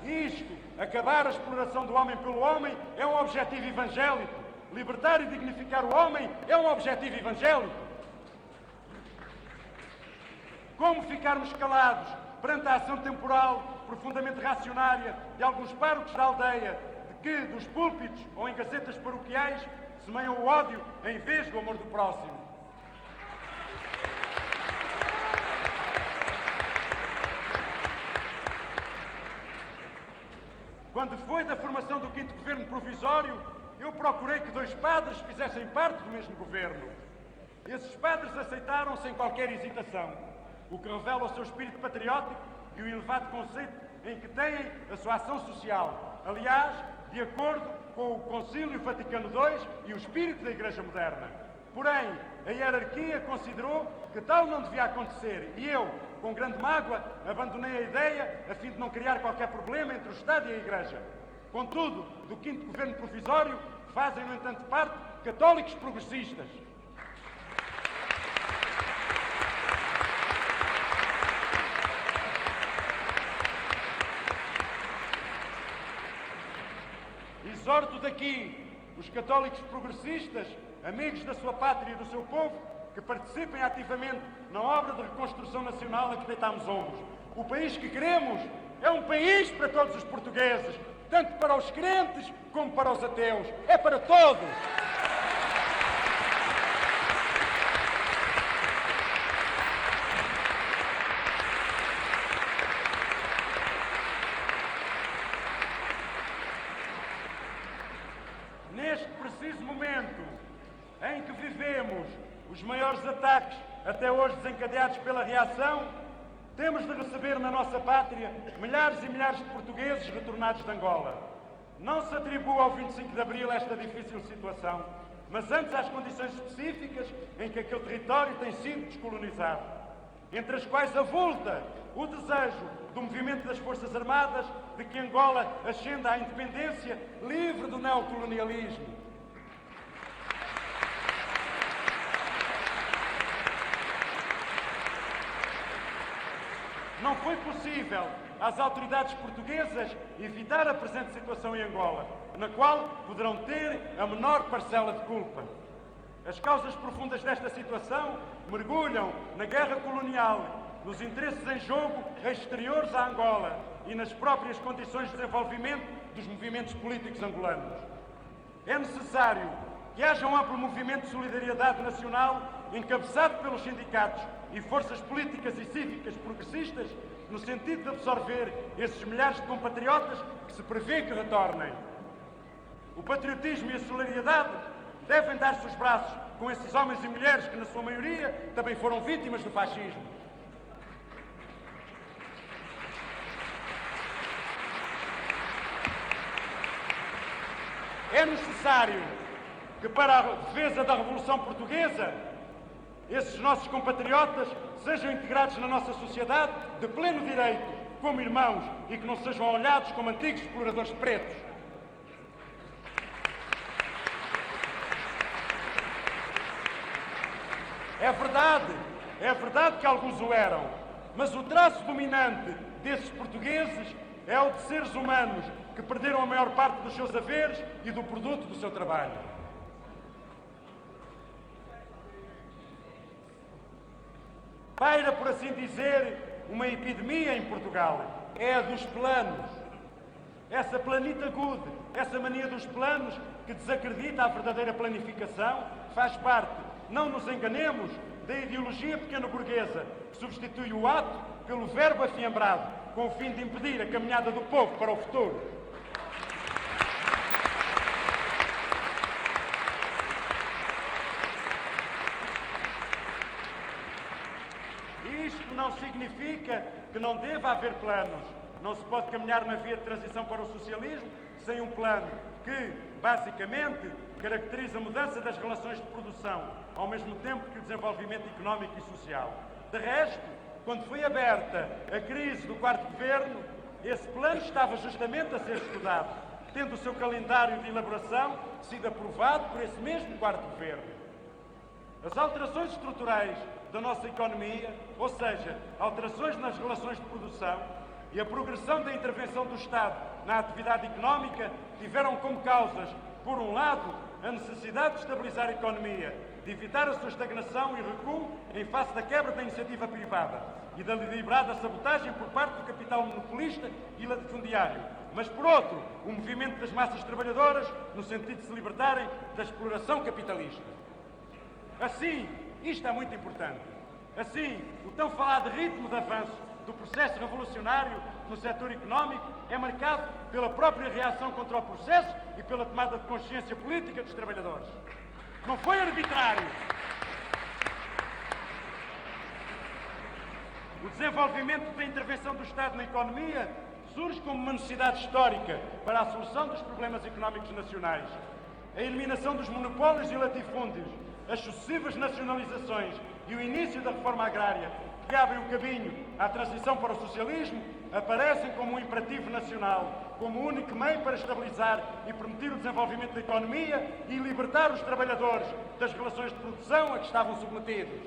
Isto, acabar a exploração do homem pelo homem, é um objetivo evangélico. Libertar e dignificar o homem é um objetivo evangélico. Como ficarmos calados perante a ação temporal, profundamente reacionária, de alguns párocos da aldeia, de que, dos púlpitos ou em gazetas paroquiais, semeiam o ódio em vez do amor do próximo? Quando foi da formação do 5º Governo Provisório, eu procurei que 2 padres fizessem parte do mesmo governo. Esses padres aceitaram sem qualquer hesitação, o que revela o seu espírito patriótico e o elevado conceito em que têm a sua ação social. Aliás, de acordo com o Concílio Vaticano II e o espírito da Igreja moderna. Porém, a hierarquia considerou que tal não devia acontecer e eu, com grande mágoa, abandonei a ideia a fim de não criar qualquer problema entre o Estado e a Igreja. Contudo, do 5º Governo Provisório fazem, no entanto, parte católicos progressistas. Exorto daqui os católicos progressistas, amigos da sua pátria e do seu povo, que participem ativamente na obra de reconstrução nacional a que deitámos ombros. O país que queremos é um país para todos os portugueses, tanto para os crentes como para os ateus. É para todos. Neste preciso momento em que vivemos os maiores ataques até hoje desencadeados pela reação, temos de receber na nossa pátria milhares e milhares de portugueses retornados de Angola. Não se atribua ao 25 de Abril esta difícil situação. mas antes às condições específicas em que aquele território tem sido descolonizado, entre as quais avulta o desejo do movimento das Forças Armadas de que Angola ascenda à independência livre do neocolonialismo. Não foi possível às autoridades portuguesas evitar a presente situação em Angola, na qual poderão ter a menor parcela de culpa. As causas profundas desta situação mergulham na guerra colonial, nos interesses em jogo exteriores à Angola e nas próprias condições de desenvolvimento dos movimentos políticos angolanos. É necessário que haja um amplo movimento de solidariedade nacional encabeçado pelos sindicatos e forças políticas e cívicas progressistas no sentido de absorver esses milhares de compatriotas que se prevê que retornem. O patriotismo e a solidariedade devem dar-se os braços com esses homens e mulheres que, na sua maioria, também foram vítimas do fascismo. É necessário que, para a defesa da Revolução Portuguesa, esses nossos compatriotas sejam integrados na nossa sociedade de pleno direito, como irmãos, e que não sejam olhados como antigos exploradores pretos. É verdade que alguns o eram, mas o traço dominante desses portugueses é o de seres humanos que perderam a maior parte dos seus haveres e do produto do seu trabalho. Paira, por assim dizer, uma epidemia em Portugal. É a dos planos. Essa planitagude, essa mania dos planos que desacredita a verdadeira planificação, faz parte, não nos enganemos, da ideologia pequeno-burguesa que substitui o ato pelo verbo afiembrado, com o fim de impedir a caminhada do povo para o futuro. Isto não significa que não deva haver planos. Não se pode caminhar na via de transição para o socialismo sem um plano que, basicamente, caracteriza a mudança das relações de produção, ao mesmo tempo que o desenvolvimento económico e social. De resto, quando foi aberta a crise do quarto governo, esse plano estava justamente a ser estudado, tendo o seu calendário de elaboração sido aprovado por esse mesmo quarto governo. As alterações estruturais da nossa economia, ou seja, alterações nas relações de produção e a progressão da intervenção do Estado na atividade económica tiveram como causas, por um lado, a necessidade de estabilizar a economia, de evitar a sua estagnação e recuo em face da quebra da iniciativa privada e da deliberada sabotagem por parte do capital monopolista e latifundiário, mas, por outro, o movimento das massas trabalhadoras no sentido de se libertarem da exploração capitalista. Assim, isto é muito importante. Assim, o tão falado ritmo de avanço do processo revolucionário no setor económico é marcado pela própria reação contra o processo e pela tomada de consciência política dos trabalhadores. Não foi arbitrário. O desenvolvimento da intervenção do Estado na economia surge como uma necessidade histórica para a solução dos problemas económicos nacionais. A eliminação dos monopólios e latifúndios, as sucessivas nacionalizações e o início da reforma agrária, que abrem o caminho à transição para o socialismo, aparecem como um imperativo nacional, como o único meio para estabilizar e permitir o desenvolvimento da economia e libertar os trabalhadores das relações de produção a que estavam submetidos.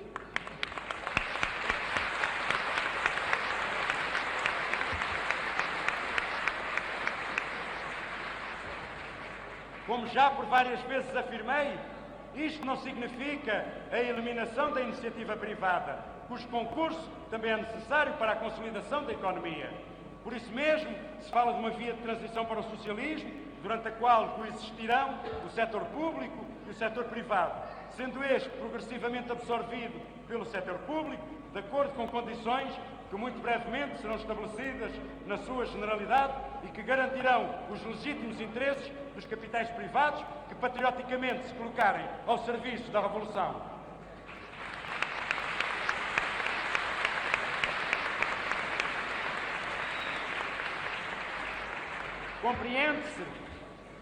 Como já por várias vezes afirmei, isto não significa a eliminação da iniciativa privada, cujo concurso também é necessário para a consolidação da economia. Por isso mesmo, se fala de uma via de transição para o socialismo, durante a qual coexistirão o setor público e o setor privado, sendo este progressivamente absorvido pelo setor público, de acordo com condições que muito brevemente serão estabelecidas na sua generalidade e que garantirão os legítimos interesses dos capitais privados que patrioticamente se colocarem ao serviço da Revolução.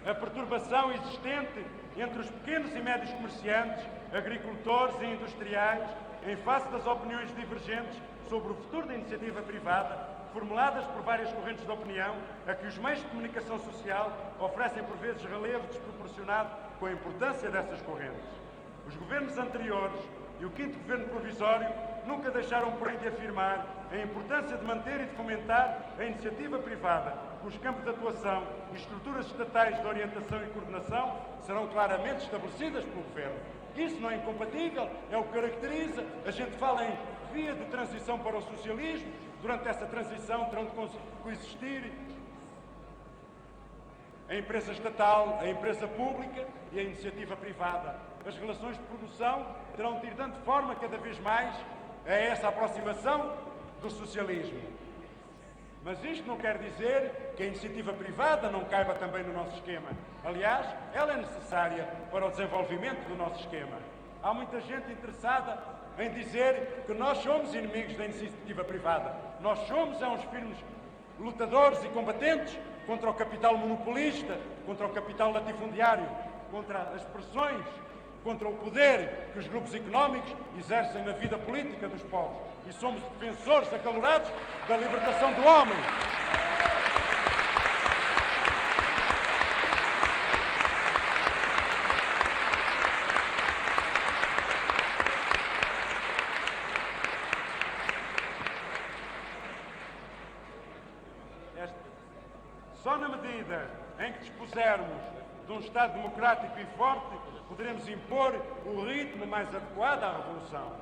a perturbação existente entre os pequenos e médios comerciantes, agricultores e industriais, em face das opiniões divergentes sobre o futuro da iniciativa privada, formuladas por várias correntes de opinião, a que os meios de comunicação social oferecem por vezes relevo desproporcionado com a importância dessas correntes. Os governos anteriores e o quinto governo provisório nunca deixaram por aí de afirmar a importância de manter e de fomentar a iniciativa privada, cujos campos de atuação e estruturas estatais de orientação e coordenação serão claramente estabelecidas pelo governo. Isso não é incompatível, é o que caracteriza. A gente fala em via de transição para o socialismo. Durante essa transição terão de coexistir a empresa estatal, a empresa pública e a iniciativa privada. As relações de produção terão de ir dando forma cada vez mais a essa aproximação do socialismo. Mas isto não quer dizer que a iniciativa privada não caiba também no nosso esquema. Aliás, ela é necessária para o desenvolvimento do nosso esquema. Há muita gente interessada em dizer que nós somos inimigos da iniciativa privada. Nós somos uns firmes lutadores e combatentes contra o capital monopolista, contra o capital latifundiário, contra as pressões, contra o poder que os grupos económicos exercem na vida política dos povos. E somos defensores acalorados da libertação do homem. Só na medida em que dispusermos de um Estado democrático e forte, poderemos impor o ritmo mais adequado à revolução.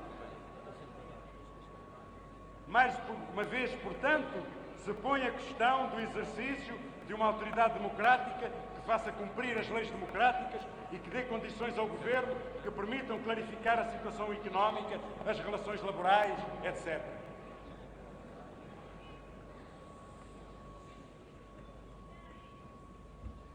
Mais uma vez, portanto, se põe a questão do exercício de uma autoridade democrática que faça cumprir as leis democráticas e que dê condições ao governo que permitam clarificar a situação económica, as relações laborais, etc.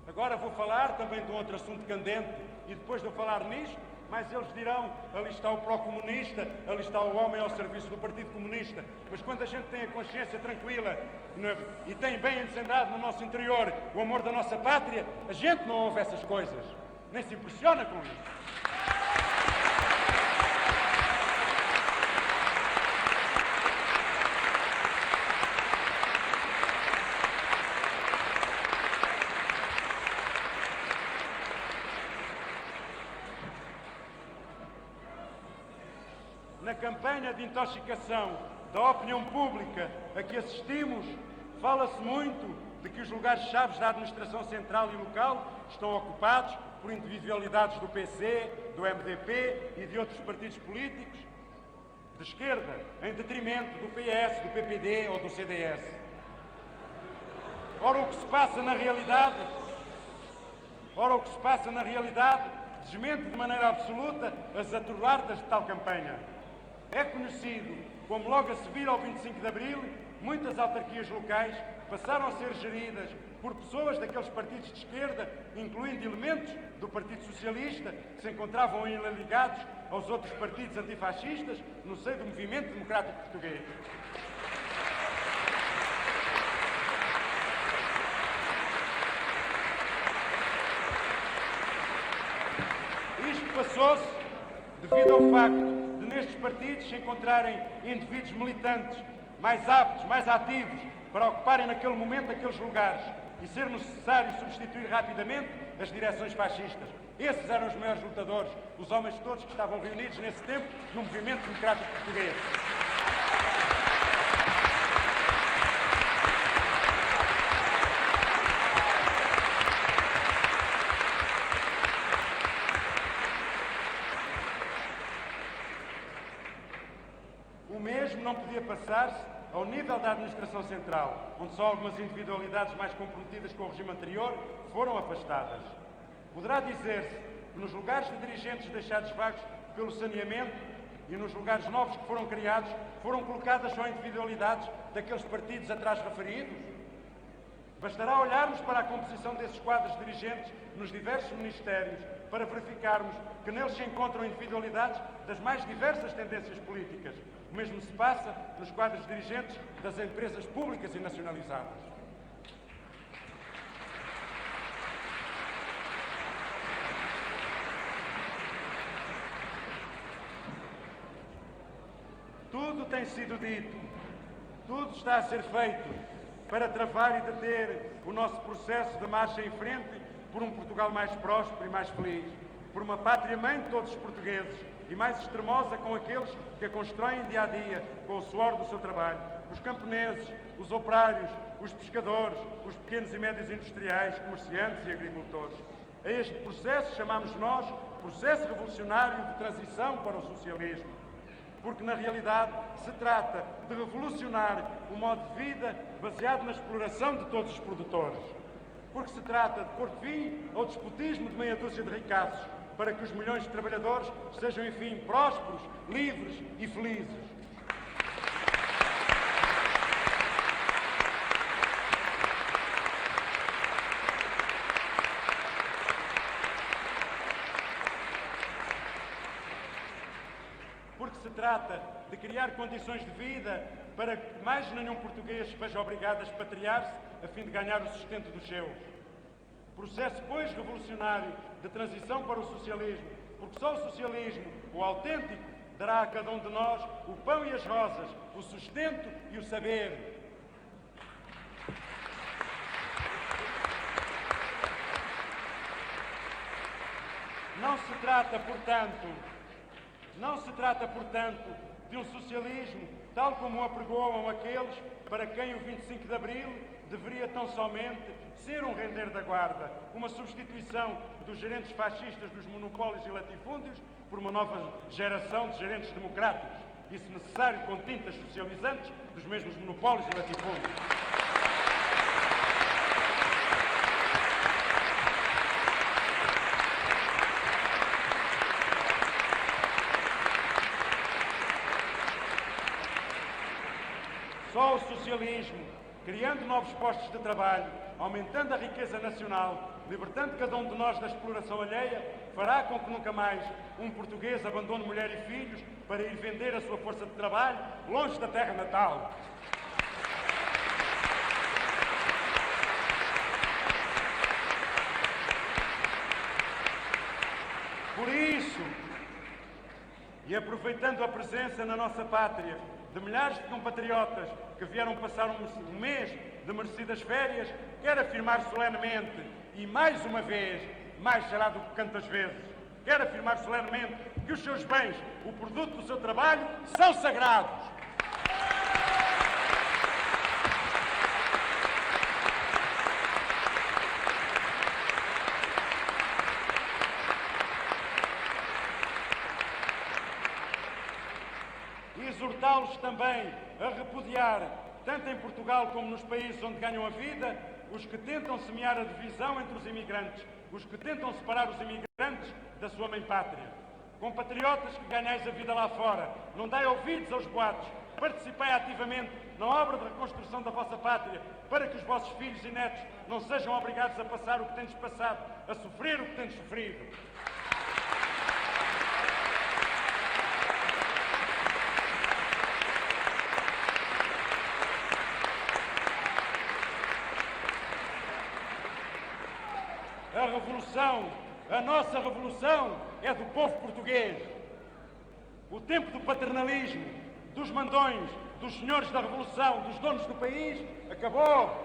Agora vou falar também de um outro assunto candente e depois de eu falar nisto, mas eles dirão, ali está o pró-comunista, ali está o homem ao serviço do Partido Comunista. Mas quando a gente tem a consciência tranquila e tem bem encendrado no nosso interior o amor da nossa pátria, a gente não ouve essas coisas, nem se impressiona com isso. Na campanha de intoxicação da opinião pública a que assistimos, fala-se muito de que os lugares-chave da administração central e local estão ocupados por individualidades do PC, do MDP e de outros partidos políticos de esquerda, em detrimento do PS, do PPD ou do CDS. Ora, o que se passa na realidade desmente de maneira absoluta as atrolardas de tal campanha. É conhecido como, logo a seguir ao 25 de Abril, muitas autarquias locais passaram a ser geridas por pessoas daqueles partidos de esquerda, incluindo elementos do Partido Socialista, que se encontravam ainda ligados aos outros partidos antifascistas no seio do movimento democrático português. Isto passou-se devido ao facto de nestes partidos se encontrarem indivíduos militantes mais aptos, mais ativos para ocuparem naquele momento aqueles lugares e ser necessário substituir rapidamente as direções fascistas. Esses eram os maiores lutadores, os homens todos que estavam reunidos nesse tempo no movimento democrático português. O mesmo não podia passar-se ao nível da administração central, onde só algumas individualidades mais comprometidas com o regime anterior foram afastadas. Poderá dizer-se que nos lugares de dirigentes deixados vagos pelo saneamento e nos lugares novos que foram criados foram colocadas só individualidades daqueles partidos atrás referidos? Bastará olharmos para a composição desses quadros dirigentes nos diversos ministérios para verificarmos que neles se encontram individualidades das mais diversas tendências políticas. O mesmo se passa nos quadros dirigentes das empresas públicas e nacionalizadas. Tudo tem sido dito, tudo está a ser feito para travar e deter o nosso processo de marcha em frente por um Portugal mais próspero e mais feliz, por uma pátria-mãe de todos os portugueses e mais extremosa com aqueles que a constroem dia a dia com o suor do seu trabalho, os camponeses, os operários, os pescadores, os pequenos e médios industriais, comerciantes e agricultores. A este processo chamamos nós processo revolucionário de transição para o socialismo, porque na realidade se trata de revolucionar o modo de vida baseado na exploração de todos os produtores, porque se trata de pôr fim ao despotismo de meia dúzia de ricaços, para que os milhões de trabalhadores sejam, enfim, prósperos, livres e felizes. Porque se trata de criar condições de vida para que mais nenhum português seja obrigado a expatriar-se a fim de ganhar o sustento dos seus. Processo, pois, revolucionário de transição para o socialismo, porque só o socialismo, o autêntico, dará a cada um de nós o pão e as rosas, o sustento e o saber. Não se trata, portanto, de um socialismo tal como o apregoam aqueles para quem o 25 de Abril deveria tão somente ser um render da guarda, uma substituição dos gerentes fascistas dos monopólios e latifúndios por uma nova geração de gerentes democráticos, e, se necessário, com tintas socializantes dos mesmos monopólios e latifúndios. Só o socialismo, criando novos postos de trabalho, aumentando a riqueza nacional, libertando cada um de nós da exploração alheia, fará com que nunca mais um português abandone mulher e filhos para ir vender a sua força de trabalho longe da terra natal. Por isso, e aproveitando a presença na nossa pátria de milhares de compatriotas que vieram passar um mês de merecidas férias, quero afirmar solenemente, e mais uma vez, mais será do que tantas vezes, quero afirmar solenemente que os seus bens, o produto do seu trabalho, são sagrados. Exortá-los também a repudiar, tanto em Portugal como nos países onde ganham a vida, os que tentam semear a divisão entre os imigrantes, os que tentam separar os imigrantes da sua mãe pátria. Compatriotas que ganhais a vida lá fora, não dai ouvidos aos boatos, participai ativamente na obra de reconstrução da vossa pátria, para que os vossos filhos e netos não sejam obrigados a passar o que tendes passado, a sofrer o que tendes sofrido. A nossa revolução é do povo português. O tempo do paternalismo, dos mandões, dos senhores da revolução, dos donos do país, acabou.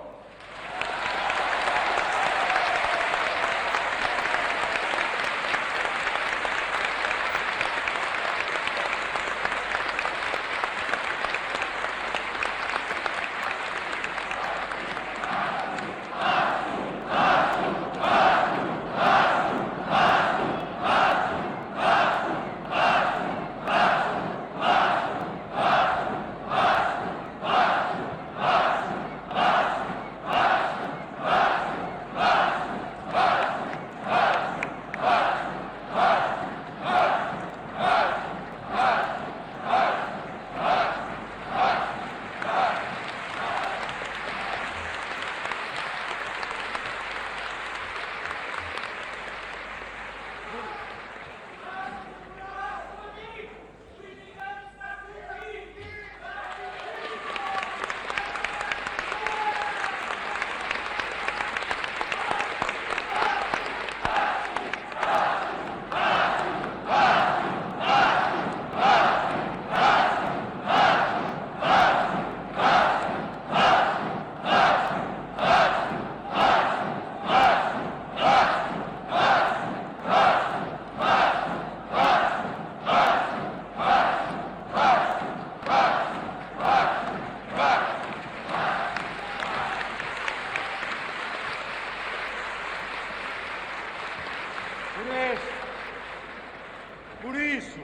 Por isso,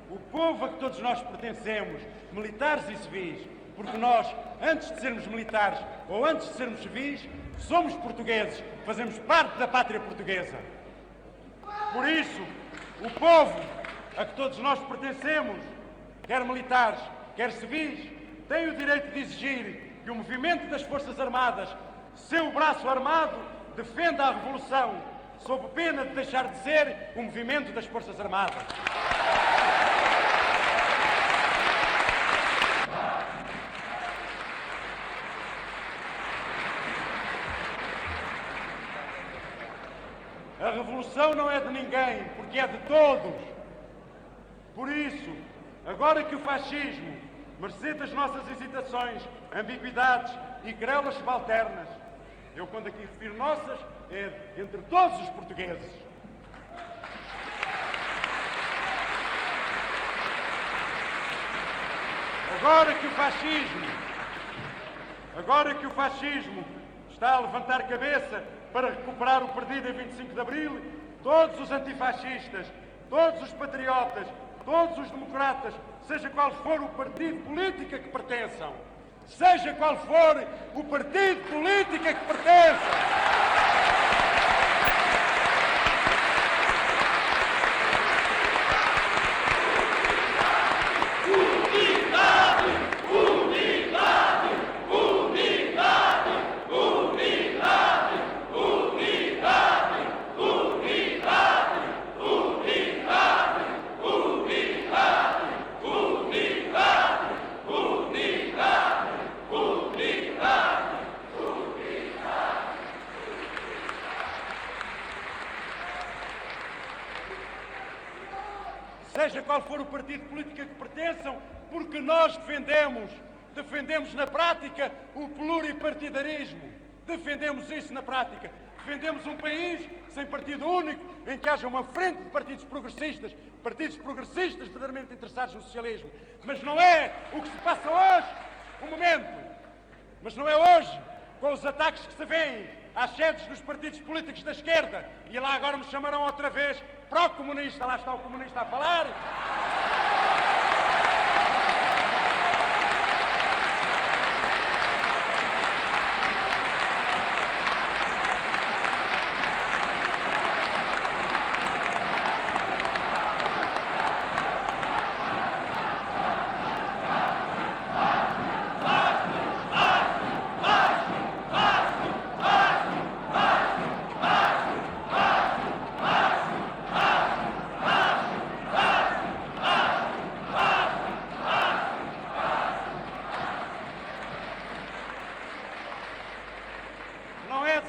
o povo a que todos nós pertencemos, militares e civis, porque nós, antes de sermos militares ou antes de sermos civis, somos portugueses, fazemos parte da pátria portuguesa. Por isso, o povo a que todos nós pertencemos, quer militares, quer civis, tem o direito de exigir que o movimento das Forças Armadas, seu braço armado, defenda a Revolução, sob pena de deixar de ser o movimento das Forças Armadas. A Revolução não é de ninguém, porque é de todos. Por isso, agora que o fascismo, mercê das nossas hesitações, ambiguidades e querelas subalternas, eu quando aqui refiro nossas, é entre todos os portugueses. Agora que o fascismo está a levantar cabeça para recuperar o perdido em 25 de Abril, todos os antifascistas, todos os patriotas, todos os democratas, seja qual for o partido político a que pertençam, seja qual for o partido político a que pertençam, seja qual for o partido político a que pertençam, porque nós defendemos na prática o pluripartidarismo. Defendemos isso na prática. Defendemos um país sem partido único, em que haja uma frente de partidos progressistas verdadeiramente interessados no socialismo. Mas não é o que se passa hoje, um momento. Mas não é hoje, com os ataques que se vêem às sedes dos partidos políticos da esquerda, e lá agora me chamarão outra vez pró-comunista, lá está o comunista a falar.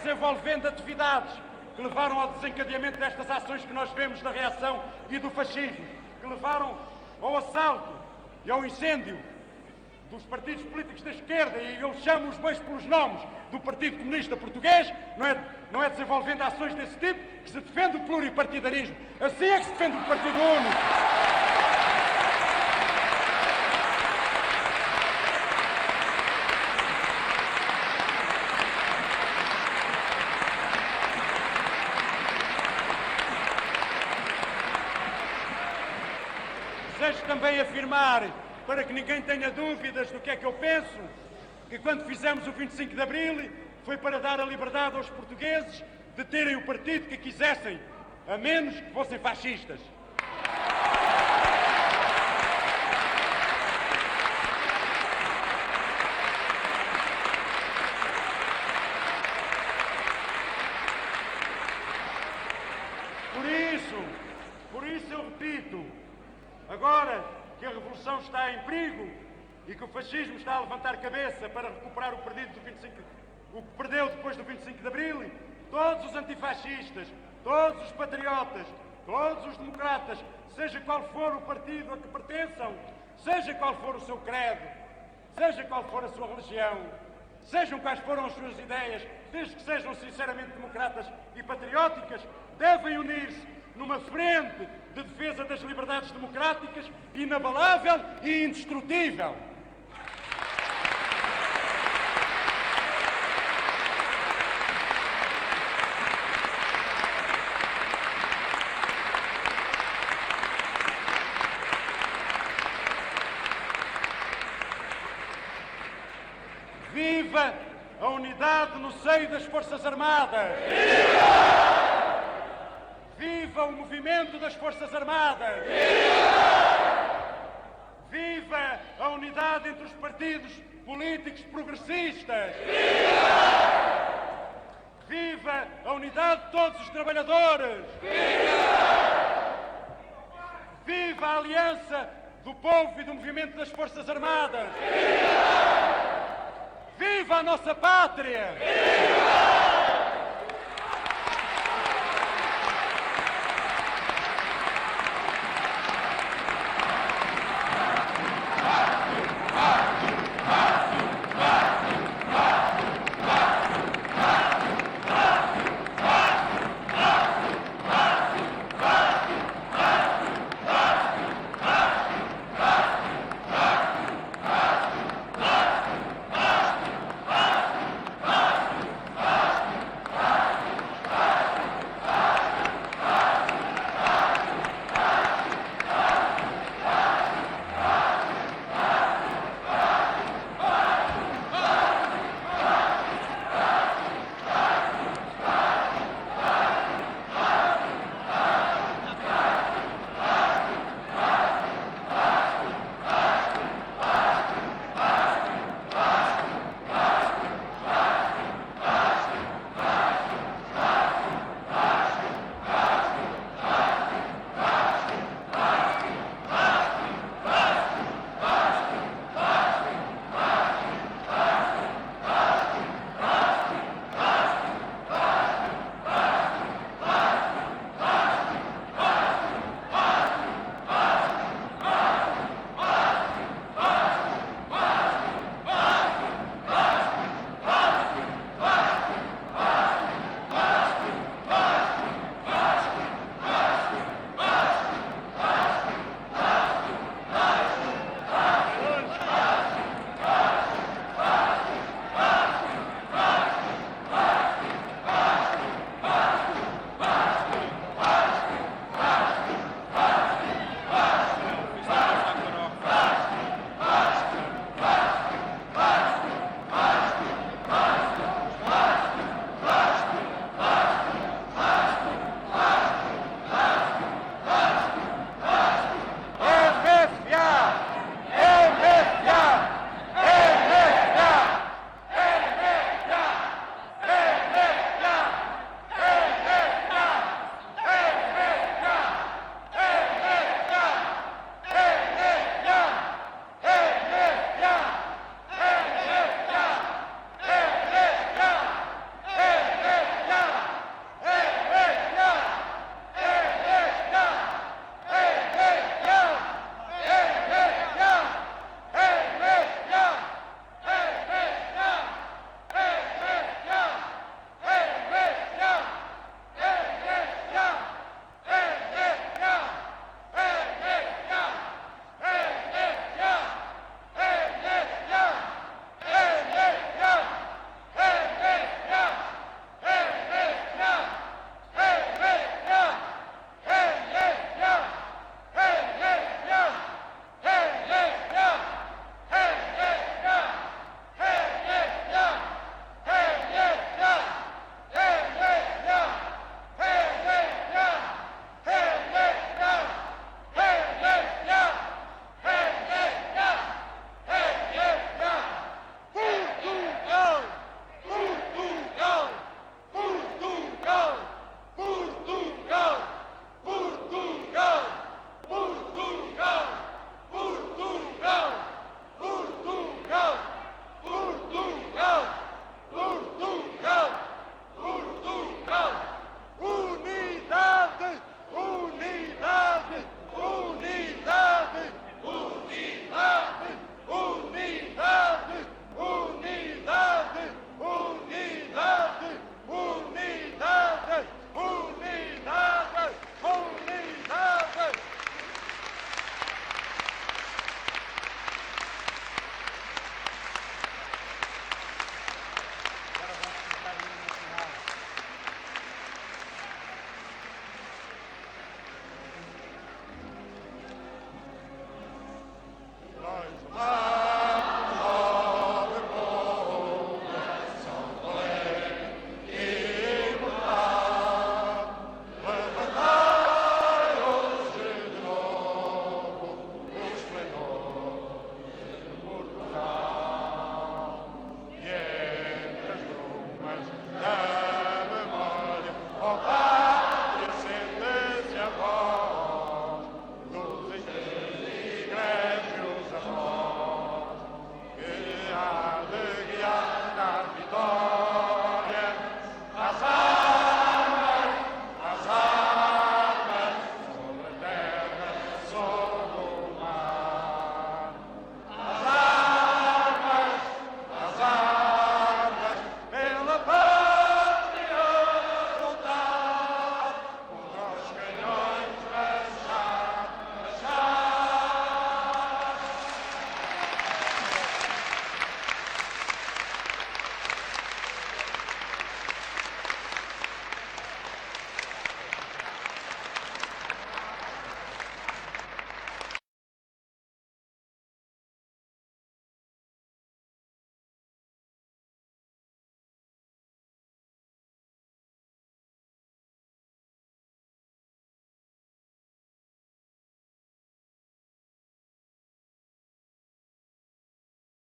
Desenvolvendo atividades que levaram ao desencadeamento destas ações que nós vemos da reação e do fascismo, que levaram ao assalto e ao incêndio dos partidos políticos da esquerda, e eu chamo os dois pelos nomes, do Partido Comunista Português, não é desenvolvendo ações desse tipo que se defende o pluripartidarismo. Assim é que se defende o Partido Único. Desejo também afirmar, para que ninguém tenha dúvidas do que é que eu penso, que quando fizemos o 25 de Abril foi para dar a liberdade aos portugueses de terem o partido que quisessem, a menos que fossem fascistas. Por isso eu repito, agora que a Revolução está em perigo e que o fascismo está a levantar cabeça para recuperar o perdido o que perdeu depois do 25 de Abril, todos os antifascistas, todos os patriotas, todos os democratas, seja qual for o partido a que pertençam, seja qual for o seu credo, seja qual for a sua religião, sejam quais foram as suas ideias, desde que sejam sinceramente democratas e patrióticas, devem unir-se numa frente de defesa das liberdades democráticas inabalável e indestrutível. Viva a unidade no seio das Forças Armadas! Viva o movimento das Forças Armadas! Viva a unidade entre os partidos políticos progressistas! Viva a unidade de todos os trabalhadores! Viva a aliança do povo e do movimento das Forças Armadas! Viva a nossa pátria!